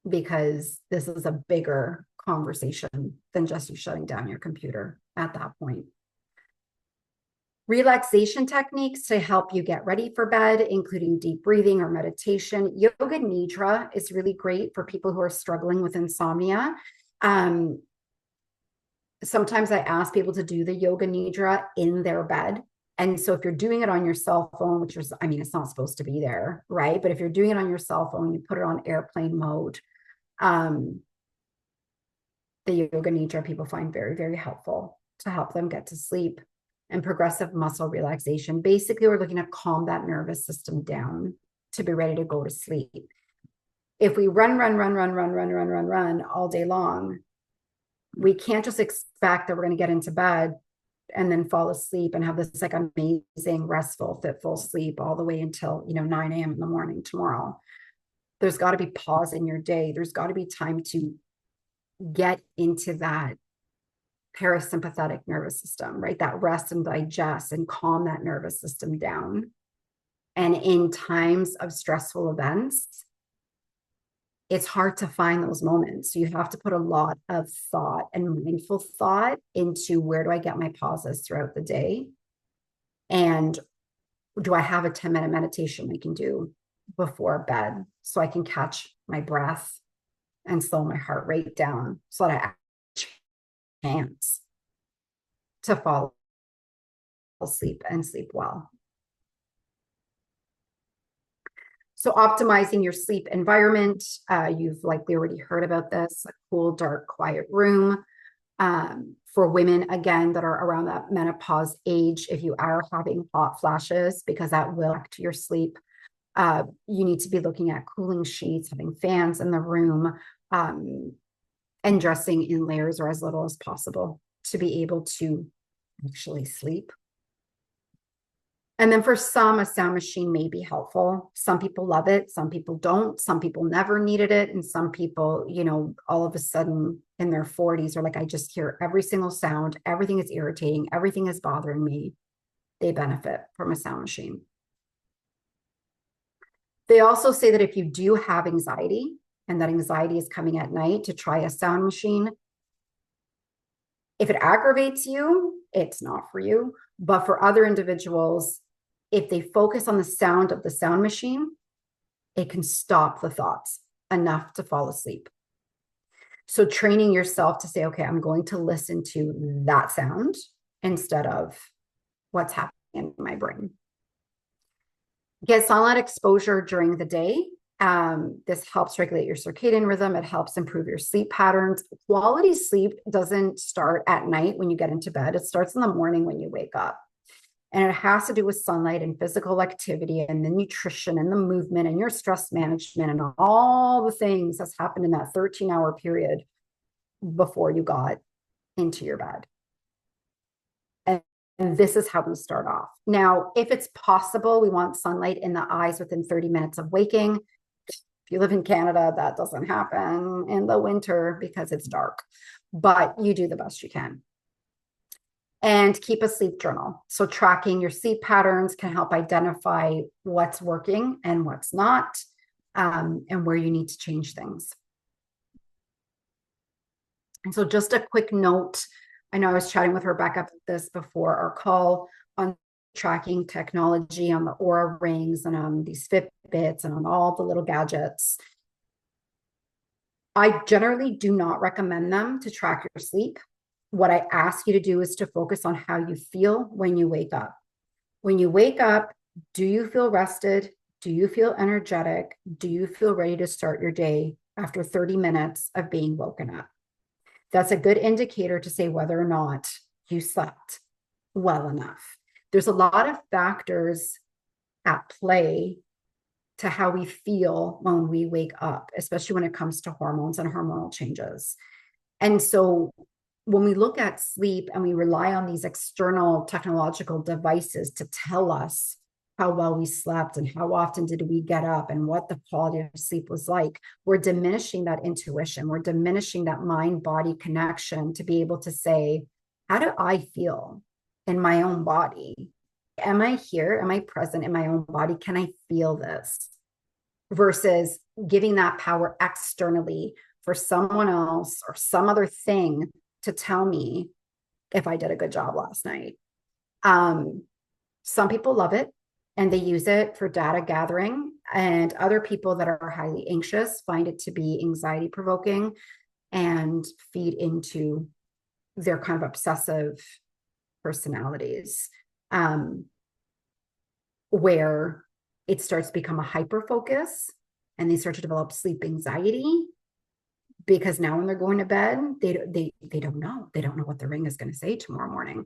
because this is a bigger conversation than just you shutting down your computer at that point. Relaxation techniques to help you get ready for bed, including deep breathing or meditation. Yoga Nidra is really great for people who are struggling with insomnia. Sometimes I ask people to do the Yoga Nidra in their bed. And so if you're doing it on your cell phone, which is, I mean, it's not supposed to be there, right? But if you're doing it on your cell phone, you put it on airplane mode. The Yoga Nidra people find very, very helpful to help them get to sleep. And progressive muscle relaxation. Basically, we're looking to calm that nervous system down to be ready to go to sleep. If we run all day long, we can't just expect that we're going to get into bed and then fall asleep and have this like amazing, restful, fitful sleep all the way until 9 a.m. in the morning tomorrow. There's got to be pause in your day. There's got to be time to get into that parasympathetic nervous system, right? That rest and digest and calm that nervous system down. And in times of stressful events, it's hard to find those moments. So you have to put a lot of thought and mindful thought into, where do I get my pauses throughout the day? And do I have a 10-minute meditation I can do before bed so I can catch my breath and slow my heart rate down so that I chance to fall asleep and sleep well. So optimizing your sleep environment, you've likely already heard about this, a cool, dark, quiet room. For women, again, that are around that menopause age, if you are having hot flashes, because that will affect your sleep, you need to be looking at cooling sheets, having fans in the room, and dressing in layers or as little as possible to be able to actually sleep. And then for some, a sound machine may be helpful. Some people love it. Some people don't. Some people never needed it. And some people, all of a sudden in their 40s are like, I just hear every single sound. Everything is irritating. Everything is bothering me. They benefit from a sound machine. They also say that if you do have anxiety and that anxiety is coming at night, to try a sound machine. If it aggravates you, it's not for you. But for other individuals, if they focus on the sound of the sound machine, it can stop the thoughts enough to fall asleep. So training yourself to say, okay, I'm going to listen to that sound instead of what's happening in my brain. Get sunlight exposure during the day. This helps regulate your circadian rhythm. It helps improve your sleep patterns. Quality sleep doesn't start at night when you get into bed. It starts in the morning when you wake up. And it has to do with sunlight and physical activity and the nutrition and the movement and your stress management and all the things that's happened in that 13-hour period before you got into your bed. And this is how we start off. Now, if it's possible, we want sunlight in the eyes within 30 minutes of waking. If you live in Canada, that doesn't happen in the winter because it's dark, but you do the best you can. And keep a sleep journal. So tracking your sleep patterns can help identify what's working and what's not, and where you need to change things. And so just a quick note, I know I was chatting with Rebecca about this before our call on tracking technology, on the Aura rings and on these Fitbits and on all the little gadgets. I generally do not recommend them to track your sleep. What I ask you to do is to focus on how you feel when you wake up. When you wake up, do you feel rested? Do you feel energetic? Do you feel ready to start your day after 30 minutes of being woken up? That's a good indicator to say whether or not you slept well enough. There's a lot of factors at play to how we feel when we wake up, especially when it comes to hormones and hormonal changes. And so when we look at sleep and we rely on these external technological devices to tell us how well we slept and how often did we get up and what the quality of sleep was like, we're diminishing that intuition. We're diminishing that mind-body connection to be able to say, how do I feel in my own body? Am I here? Am I present in my own body? Can I feel this? Versus giving that power externally for someone else or some other thing to tell me if I did a good job last night. Some people love it and they use it for data gathering, and other people that are highly anxious find it to be anxiety provoking and feed into their kind of obsessive personalities, where it starts to become a hyper focus and they start to develop sleep anxiety. Because now when they're going to bed, they don't know. They don't know what the ring is going to say tomorrow morning,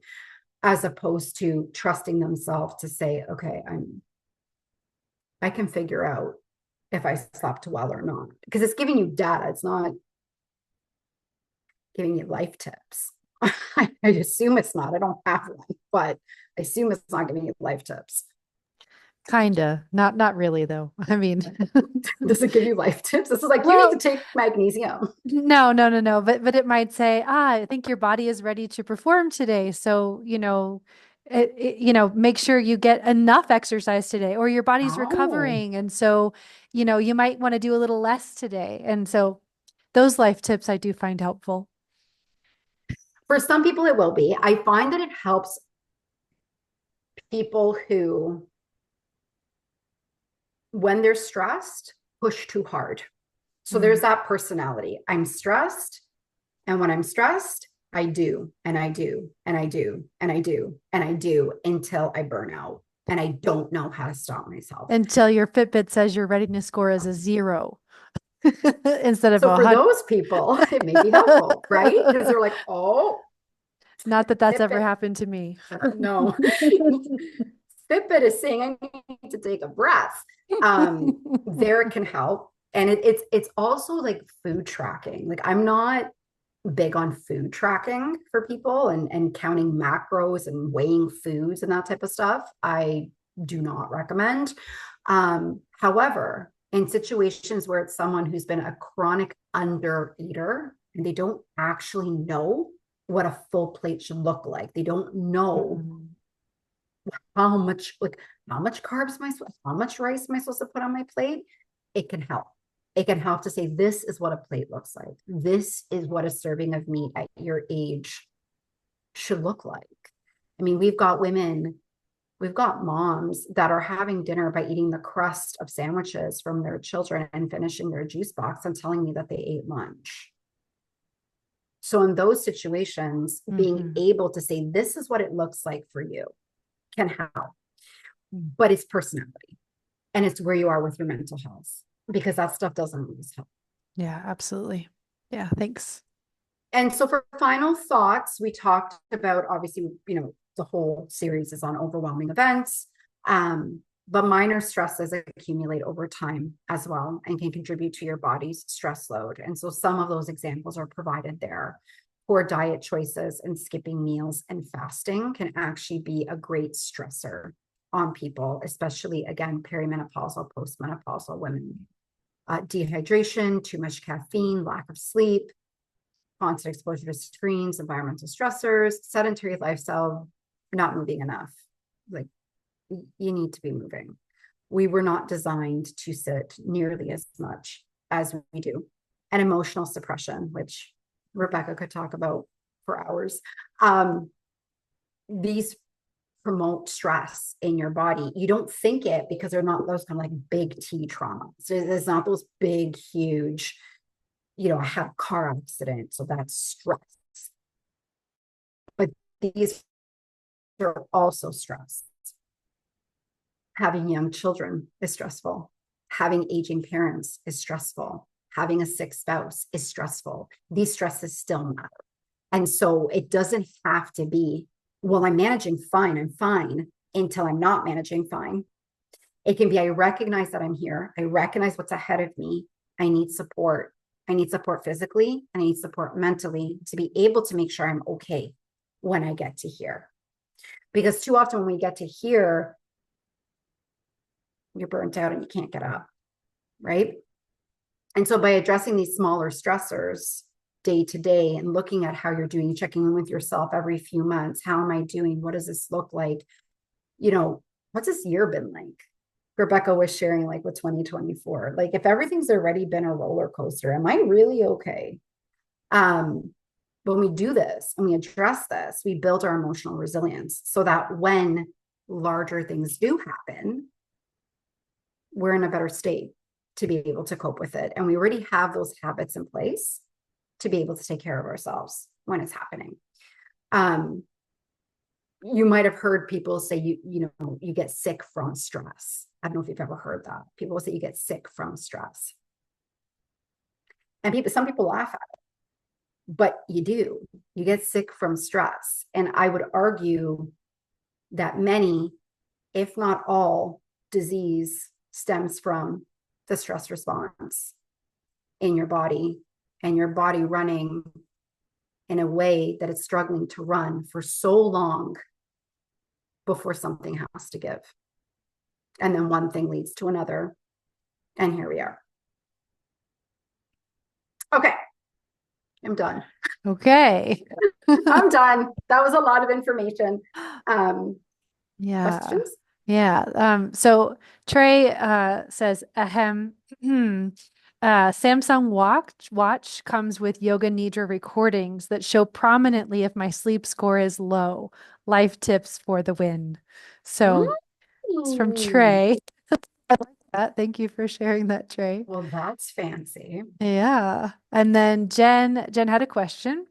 as opposed to trusting themselves to say, okay, I can figure out if I slept well or not. Because it's giving you data. It's not giving you life tips. I assume it's not. I don't have one, but I assume it's not giving you life tips. Kinda, not really though. I mean, Does it give you life tips? This is like, you well, need to take magnesium. no. But it might say, I think your body is ready to perform today. So, make sure you get enough exercise today, or your body's Oh, recovering. And so, you might want to do a little less today. And so those life tips I do find helpful. for some people it will be. I find that it helps people who, when they're stressed, push too hard. So there's Mm. that personality. I'm stressed. And when I'm stressed, I do, and I do, and I do, and I do, and I do until I burn out. And I don't know how to stop myself. Until your Fitbit says your readiness score is a 0 instead of So a for 100. those people, it may be helpful, right? Because they're like, oh, Not that that's ever Fitbit. happened to me. No. Fitbit is saying I need to take a breath. There it can help. And it's also like food tracking. Like I'm not big on food tracking for people and counting macros and weighing foods and that type of stuff. I do not recommend. However, in situations where it's someone who's been a chronic undereater and they don't actually know what a full plate should look like, they don't know Mm. how much carbs am I supposed, how much rice am I supposed to put on my plate? It can help. It can help to say, this is what a plate looks like. This is what a serving of meat at your age should look like. I mean, we've got moms that are having dinner by eating the crust of sandwiches from their children and finishing their juice box and telling me that they ate lunch. So in those situations, being Mm-hmm. able to say, this is what it looks like for you can help, but it's personality and it's where you are with your mental health, because that stuff doesn't always help. Yeah, absolutely. Yeah, thanks. And so for final thoughts, we talked about, obviously, the whole series is on overwhelming events, but minor stresses accumulate over time as well and can contribute to your body's stress load. And so some of those examples are provided there. Poor diet choices and skipping meals and fasting can actually be a great stressor on people, especially, again, perimenopausal, postmenopausal women. Dehydration, too much caffeine, lack of sleep, constant exposure to screens, environmental stressors, sedentary lifestyle, not moving enough. Like, you need to be moving. We were not designed to sit nearly as much as we do. And emotional suppression, which Rebecca could talk about for hours. These promote stress in your body. You don't think it because they're not those kind of like big T traumas. It's not those big, huge, I had a car accident, so that's stress. But these are also stress. Having young children is stressful. Having aging parents is stressful. Having a sick spouse is stressful. These stresses still matter. And so it doesn't have to be, well, I'm managing fine, I'm fine, until I'm not managing fine. It can be, I recognize that I'm here. I recognize what's ahead of me. I need support. I need support physically and I need support mentally to be able to make sure I'm okay when I get to here. Because too often when we get to here, you're burnt out and you can't get up, right? And so by addressing these smaller stressors day to day and looking at how you're doing, checking in with yourself every few months, how am I doing? What does this look like? What's this year been like? Rebecca was sharing, like, with 2024, like, if everything's already been a roller coaster, am I really okay? When we do this and we address this, we build our emotional resilience so that when larger things do happen, we're in a better state to be able to cope with it. And we already have those habits in place to be able to take care of ourselves when it's happening. You might have heard people say, you get sick from stress. I don't know if you've ever heard that. People say you get sick from stress. And some people laugh at it, but you do. You get sick from stress. And I would argue that many, if not all, disease stems from the stress response in your body, and your body running in a way that it's struggling to run for so long before something has to give. And then one thing leads to another. And here we are. Okay. I'm done. Okay. I'm done. That was a lot of information. Yeah. Questions? Yeah. So Trey says, ahem, Samsung watch comes with yoga nidra recordings that show prominently if my sleep score is low. Life tips for the win. So it's from Ooh. Trey. I like that. Thank you for sharing that, Trey. Well, that's fancy. Yeah. And then Jen had a question.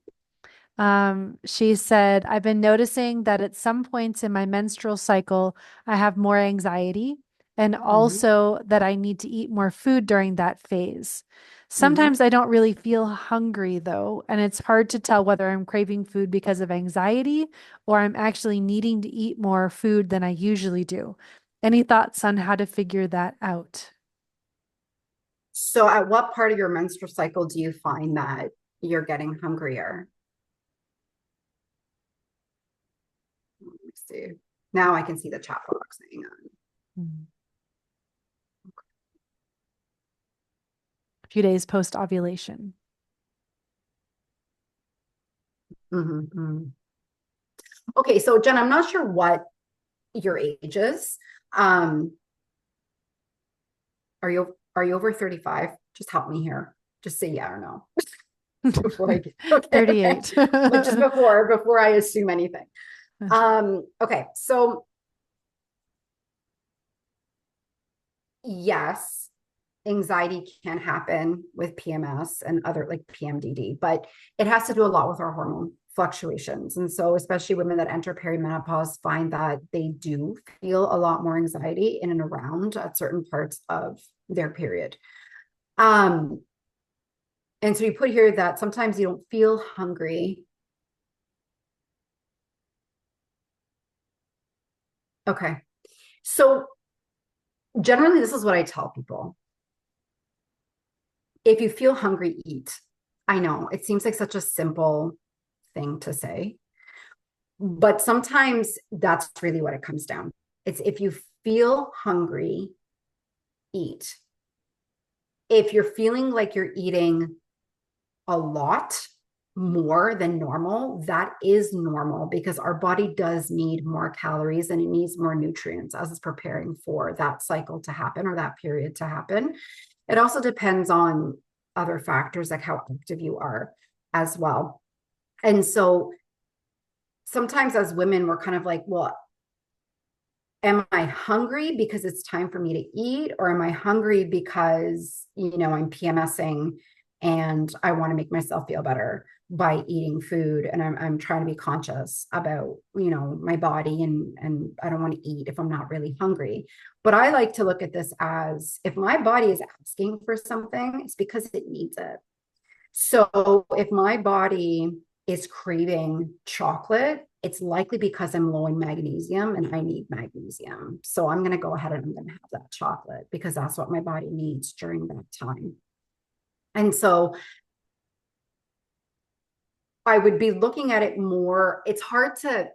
She said, I've been noticing that at some points in my menstrual cycle, I have more anxiety and Mm-hmm. also that I need to eat more food during that phase. Mm-hmm. Sometimes I don't really feel hungry though, and it's hard to tell whether I'm craving food because of anxiety or I'm actually needing to eat more food than I usually do. Any thoughts on how to figure that out? So at what part of your menstrual cycle do you find that you're getting hungrier? Let me see. Now I can see the chat box. Hang on. Mm. A few days post ovulation. Mm-hmm. Okay, so Jen, I'm not sure what your ages. Um, are you over 35? Just help me here. Just say yeah or no before I get, okay. 38. But just before I assume anything. Okay, so yes, anxiety can happen with PMS and other like PMDD, but it has to do a lot with our hormone fluctuations. And so, especially women that enter perimenopause find that they do feel a lot more anxiety in and around at certain parts of their period. Um, and so you put here that sometimes you don't feel hungry. Okay. So generally, this is what I tell people. If you feel hungry, eat. I know it seems like such a simple thing to say, but sometimes that's really what it comes down. It's if you feel hungry, eat. If you're feeling like you're eating a lot more than normal, that is normal because our body does need more calories and it needs more nutrients as it's preparing for that cycle to happen or that period to happen. It also depends on other factors like how active you are as well. And so sometimes as women, we're kind of like, well, am I hungry because it's time for me to eat? Or am I hungry because, I'm PMSing and I want to make myself feel better by eating food? And I'm trying to be conscious about, my body and I don't want to eat if I'm not really hungry. But I like to look at this as if my body is asking for something, it's because it needs it. So if my body is craving chocolate, it's likely because I'm low in magnesium and I need magnesium. So I'm going to go ahead and I'm going to have that chocolate because that's what my body needs during that time. And so I would be looking at it more. It's hard to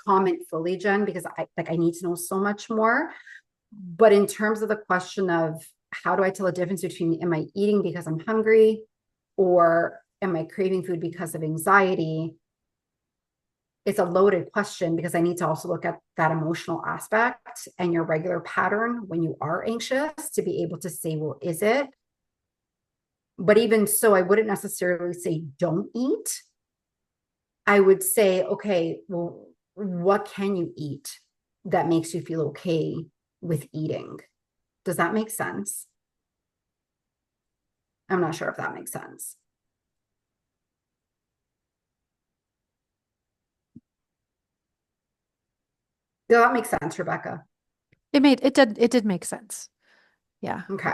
comment fully, Jen, because I need to know so much more. But in terms of the question of how do I tell the difference between am I eating because I'm hungry or am I craving food because of anxiety? It's a loaded question because I need to also look at that emotional aspect and your regular pattern when you are anxious to be able to say, well, is it? But even so, I wouldn't necessarily say don't eat. I would say, okay, well, what can you eat that makes you feel okay with eating? Does that make sense? I'm not sure if that makes sense. Does that make sense, Rebecca? It did make sense. Yeah. Okay.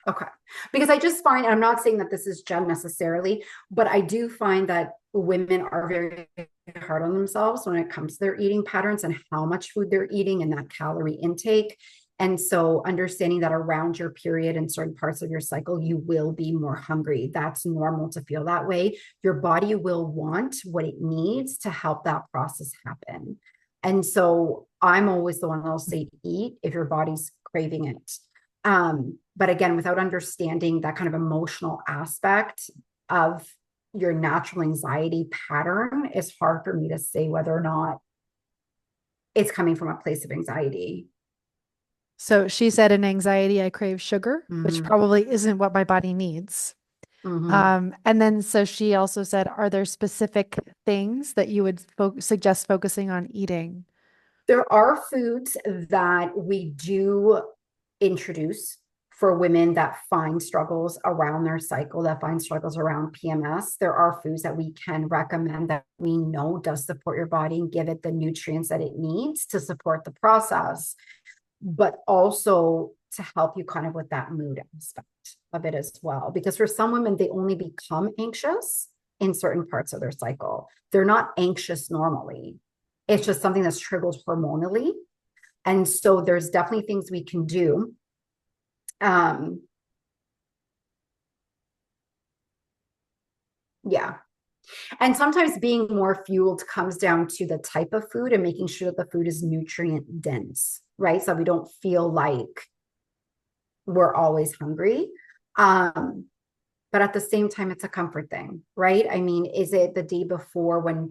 Okay. Because I just find, and I'm not saying that this is Jen necessarily, but I do find that women are very hard on themselves when it comes to their eating patterns and how much food they're eating and that calorie intake. And so understanding that around your period and certain parts of your cycle, you will be more hungry. That's normal to feel that way. Your body will want what it needs to help that process happen. And so I'm always the one that'll say eat if your body's craving it. But again, without understanding that kind of emotional aspect of your natural anxiety pattern, it's hard for me to say whether or not it's coming from a place of anxiety. So she said in anxiety, I crave sugar, which Mm-hmm. probably isn't what my body needs. Mm-hmm. And then so she also said, are there specific things that you would suggest focusing on eating? There are foods that we do introduce for women that find struggles around their cycle, that find struggles around PMS. There are foods that we can recommend that we know does support your body and give it the nutrients that it needs to support the process, but also to help you kind of with that mood aspect of it as well. Because for some women, they only become anxious in certain parts of their cycle. They're not anxious normally. It's just something that's triggered hormonally. And so there's definitely things we can do. Um, yeah. And sometimes being more fueled comes down to the type of food and making sure that the food is nutrient dense, right? So we don't feel like we're always hungry. But at the same time, it's a comfort thing, right? I mean, is it the day before when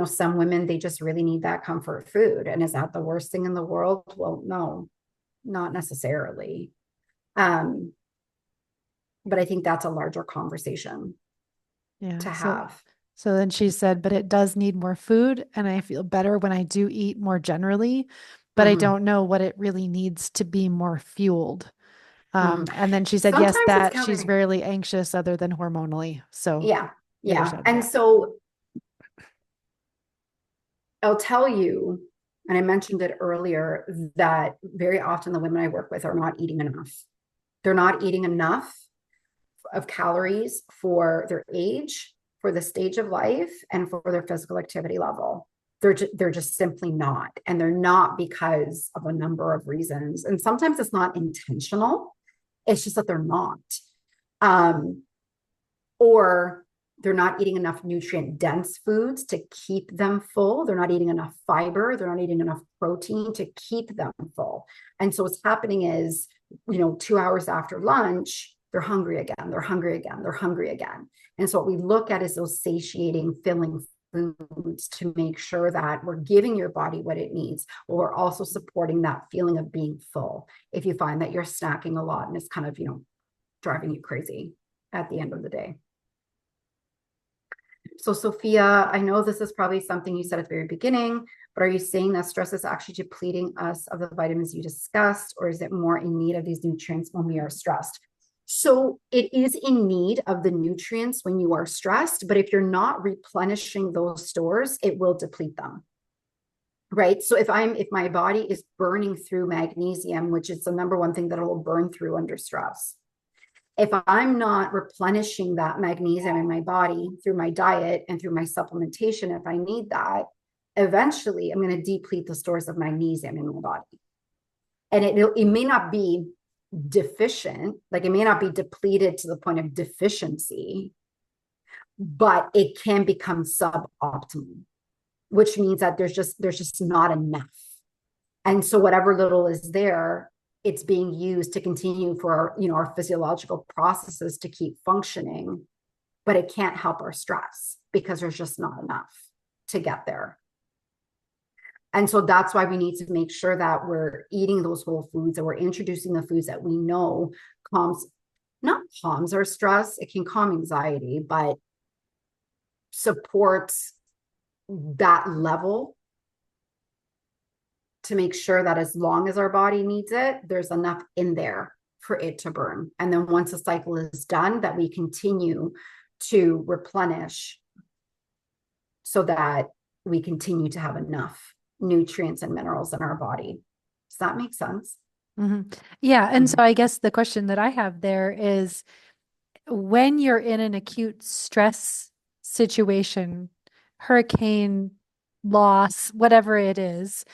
some women, they just really need that comfort food. And is that the worst thing in the world? Well, no, not necessarily. Um, but I think that's a larger conversation Yeah. to So, have. so then she said, but it does need more food. And I feel better when I do eat more generally, but I Mhm, don't know what it really needs to be more fueled. mhm. And then she said, yes, Sometimes it's that she's counter. rarely anxious other than hormonally. So Yeah, we yeah. understand And that. so I'll tell you, and I mentioned it earlier, that very often the women I work with are not eating enough. They're not eating enough of calories for their age, for the stage of life, and for their physical activity level. They're just simply not. And they're not because of a number of reasons. And sometimes it's not intentional, it's just that they're not. Um, or they're not eating enough nutrient dense foods to keep them full. They're not eating enough fiber. They're not eating enough protein to keep them full. And so what's happening is, 2 hours after lunch, they're hungry again. They're hungry again. They're hungry again. And so what we look at is those satiating, filling foods to make sure that we're giving your body what it needs, but we're also supporting that feeling of being full. If you find that you're snacking a lot and it's kind of, driving you crazy at the end of the day. So, Sophia, I know this is probably something you said at the very beginning, but are you saying that stress is actually depleting us of the vitamins you discussed, or is it more in need of these nutrients when we are stressed? So, it is in need of the nutrients when you are stressed, but if you're not replenishing those stores, it will deplete them. Right. So if my body is burning through magnesium, which is the number one thing that it will burn through under stress, if I'm not replenishing that magnesium in my body through my diet and through my supplementation, if I need that, eventually I'm going to deplete the stores of magnesium in my body. And it may not be deficient, like it may not be depleted to the point of deficiency, but it can become suboptimal, which means that there's just not enough. And so whatever little is there, it's being used to continue for our physiological processes to keep functioning, but it can't help our stress because there's just not enough to get there. And so that's why we need to make sure that we're eating those whole foods and we're introducing the foods that we know not calms our stress. It can calm anxiety, but supports that level to make sure that as long as our body needs it, there's enough in there for it to burn. And then once the cycle is done, that we continue to replenish so that we continue to have enough nutrients and minerals in our body. Does that make sense? Hmm. Yeah. And so Mhm. I guess the question that I have there is when you're in an acute stress situation, hurricane, loss, whatever it is,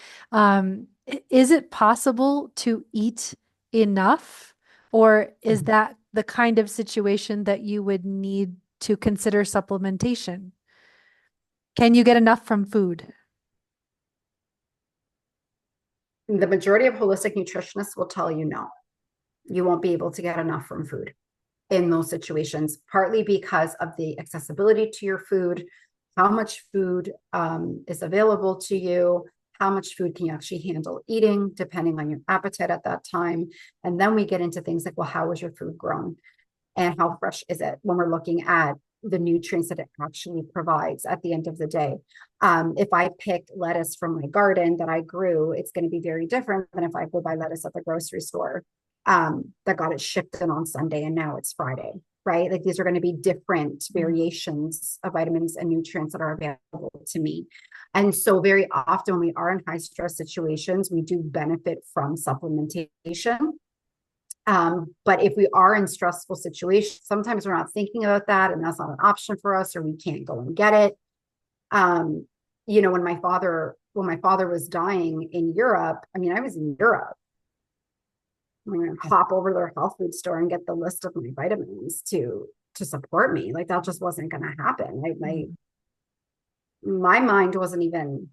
is it possible to eat enough, or is that the kind of situation that you would need to consider supplementation? Can you get enough from food? The majority of holistic nutritionists will tell you no, you won't be able to get enough from food in those situations, partly because of the accessibility to your food, how much food is available to you, how much food can you actually handle eating, depending on your appetite at that time. And then we get into things like, well, how was your food grown? And how fresh is it when we're looking at the nutrients that it actually provides at the end of the day. If I pick lettuce from my garden that I grew, it's going to be very different than if I go buy lettuce at the grocery store that got it shipped in on Sunday and now it's Friday, right? Like these are going to be different Mhm. variations of vitamins and nutrients that are available to me. And so very often when we are in high stress situations, we do benefit from supplementation. But if we are in stressful situations, sometimes we're not thinking about that and that's not an option for us, or we can't go and get it. Um, when my father was dying in Europe, I mean, I was in Europe. I'm gonna hop over to their health food store and get the list of my vitamins to support me. Like that just wasn't gonna happen. My mind wasn't even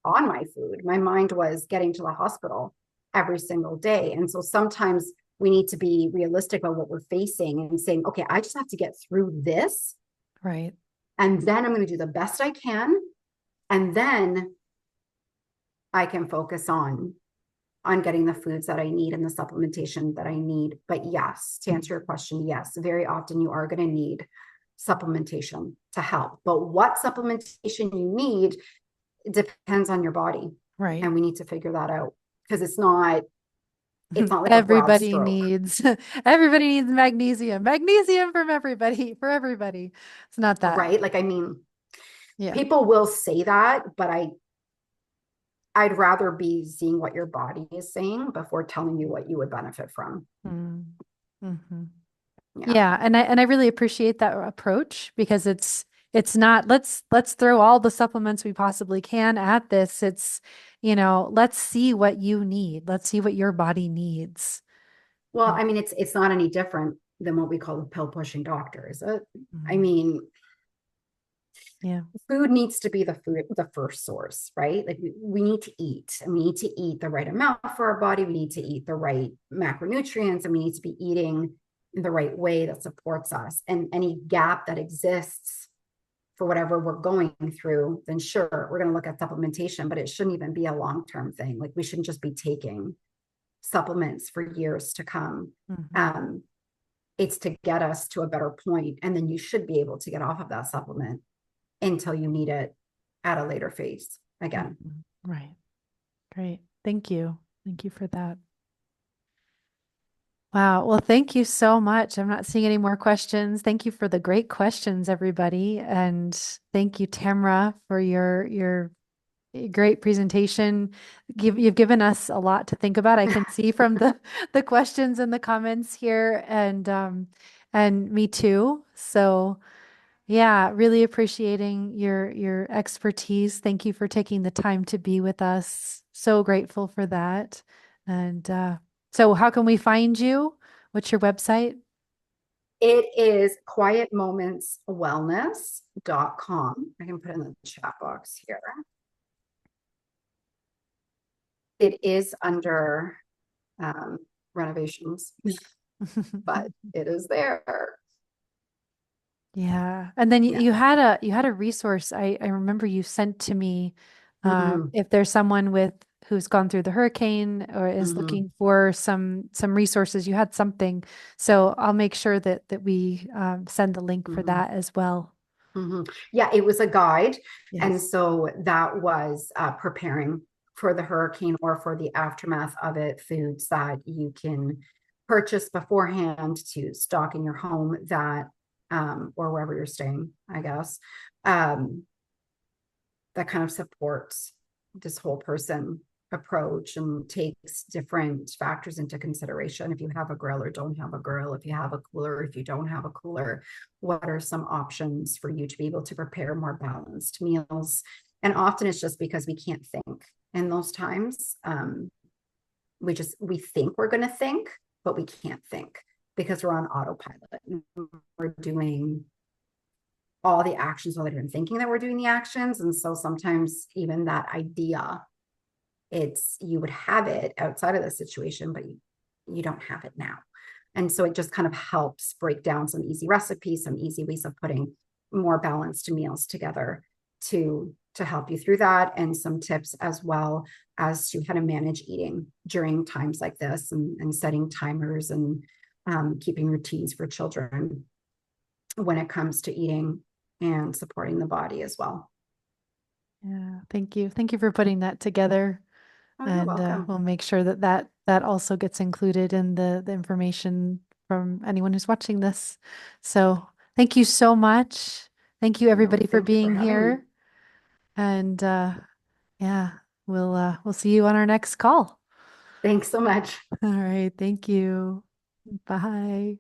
on my food. My mind was getting to the hospital every single day. And so sometimes we need to be realistic about what we're facing and saying, okay, I just have to get through this. Right. And then I'm going to do the best I can. And then I can focus on getting the foods that I need and the supplementation that I need. But yes, to answer your question, yes, very often you are going to need supplementation to help. But what supplementation you need depends on your body. Right. And we need to figure that out because it's not like a broad Everybody stroke, needs everybody needs magnesium. Magnesium from everybody, for everybody. It's not that. right? Like, I mean, Yeah. people will say that, but I'd rather be seeing what your body is saying before telling you what you would benefit from. Mm-hmm. Yeah. Yeah, and I really appreciate that approach because it's not let's throw all the supplements we possibly can at this. It's, let's see what you need. Let's see what your body needs. Well, And I mean, it's not any different than what we call the pill pushing doctors. I mm, mean, yeah. food needs to be the first source, right? Like we need to eat, and we need to eat the right amount for our body. We need to eat the right macronutrients, and we need to be eating in the right way that supports us. And any gap that exists for whatever we're going through, then sure, we're going to look at supplementation, but it shouldn't even be a long-term thing. Like we shouldn't just be taking supplements for years to come. Hmm. Um, it's to get us to a better point, and then you should be able to get off of that supplement until you need it at a later phase again. Right. Great. Thank you. Thank you for that. Wow. Well, thank you so much. I'm not seeing any more questions. Thank you for the great questions, everybody. And thank you, Tamara, for your great presentation. You've given us a lot to think about. I can see from the questions and the comments here, and me too. So yeah, really appreciating your expertise. Thank you for taking the time to be with us. So grateful for that. And so how can we find you? What's your website? It is quietmomentswellness.com. I can put in the chat box here. It is under renovations, but it is there. Yeah. And then Yeah. you had a resource I remember you sent to me, Mm-hmm. if there's someone who's gone through the hurricane or is Mm-hmm. looking for some resources, you had something. So I'll make sure that we send the link for Mm-hmm. that as well. Mm-hmm. Yeah, it was a guide. And Yes. so that was preparing for the hurricane or for the aftermath of it, foods that you can purchase beforehand to stock in your home that, or wherever you're staying, I guess, um, that kind of supports this whole person approach and takes different factors into consideration. If you have a grill or don't have a grill, if you have a cooler, if you don't have a cooler, what are some options for you to be able to prepare more balanced meals? And often it's just because we can't think in those times. We think we're going to think, but we can't think because we're on autopilot. We're doing all the actions without even thinking that we're doing the actions. And so sometimes even that idea, you would have it outside of the situation, but you don't have it now. And so it just kind of helps break down some easy recipes, some easy ways of putting more balanced meals together to help you through that, and some tips as well as to how to manage eating during times like this, and setting timers, and keeping routines for children when it comes to eating and supporting the body as well. Yeah. Thank you. Thank you for putting that together. Oh, you're And welcome. we'll make sure that also gets included in the information from anyone who's watching this. So thank you so much. Thank you No, everybody for thank you for being having me. here. And yeah, we'll see you on our next call. Thanks so much. All right, thank you. Bye.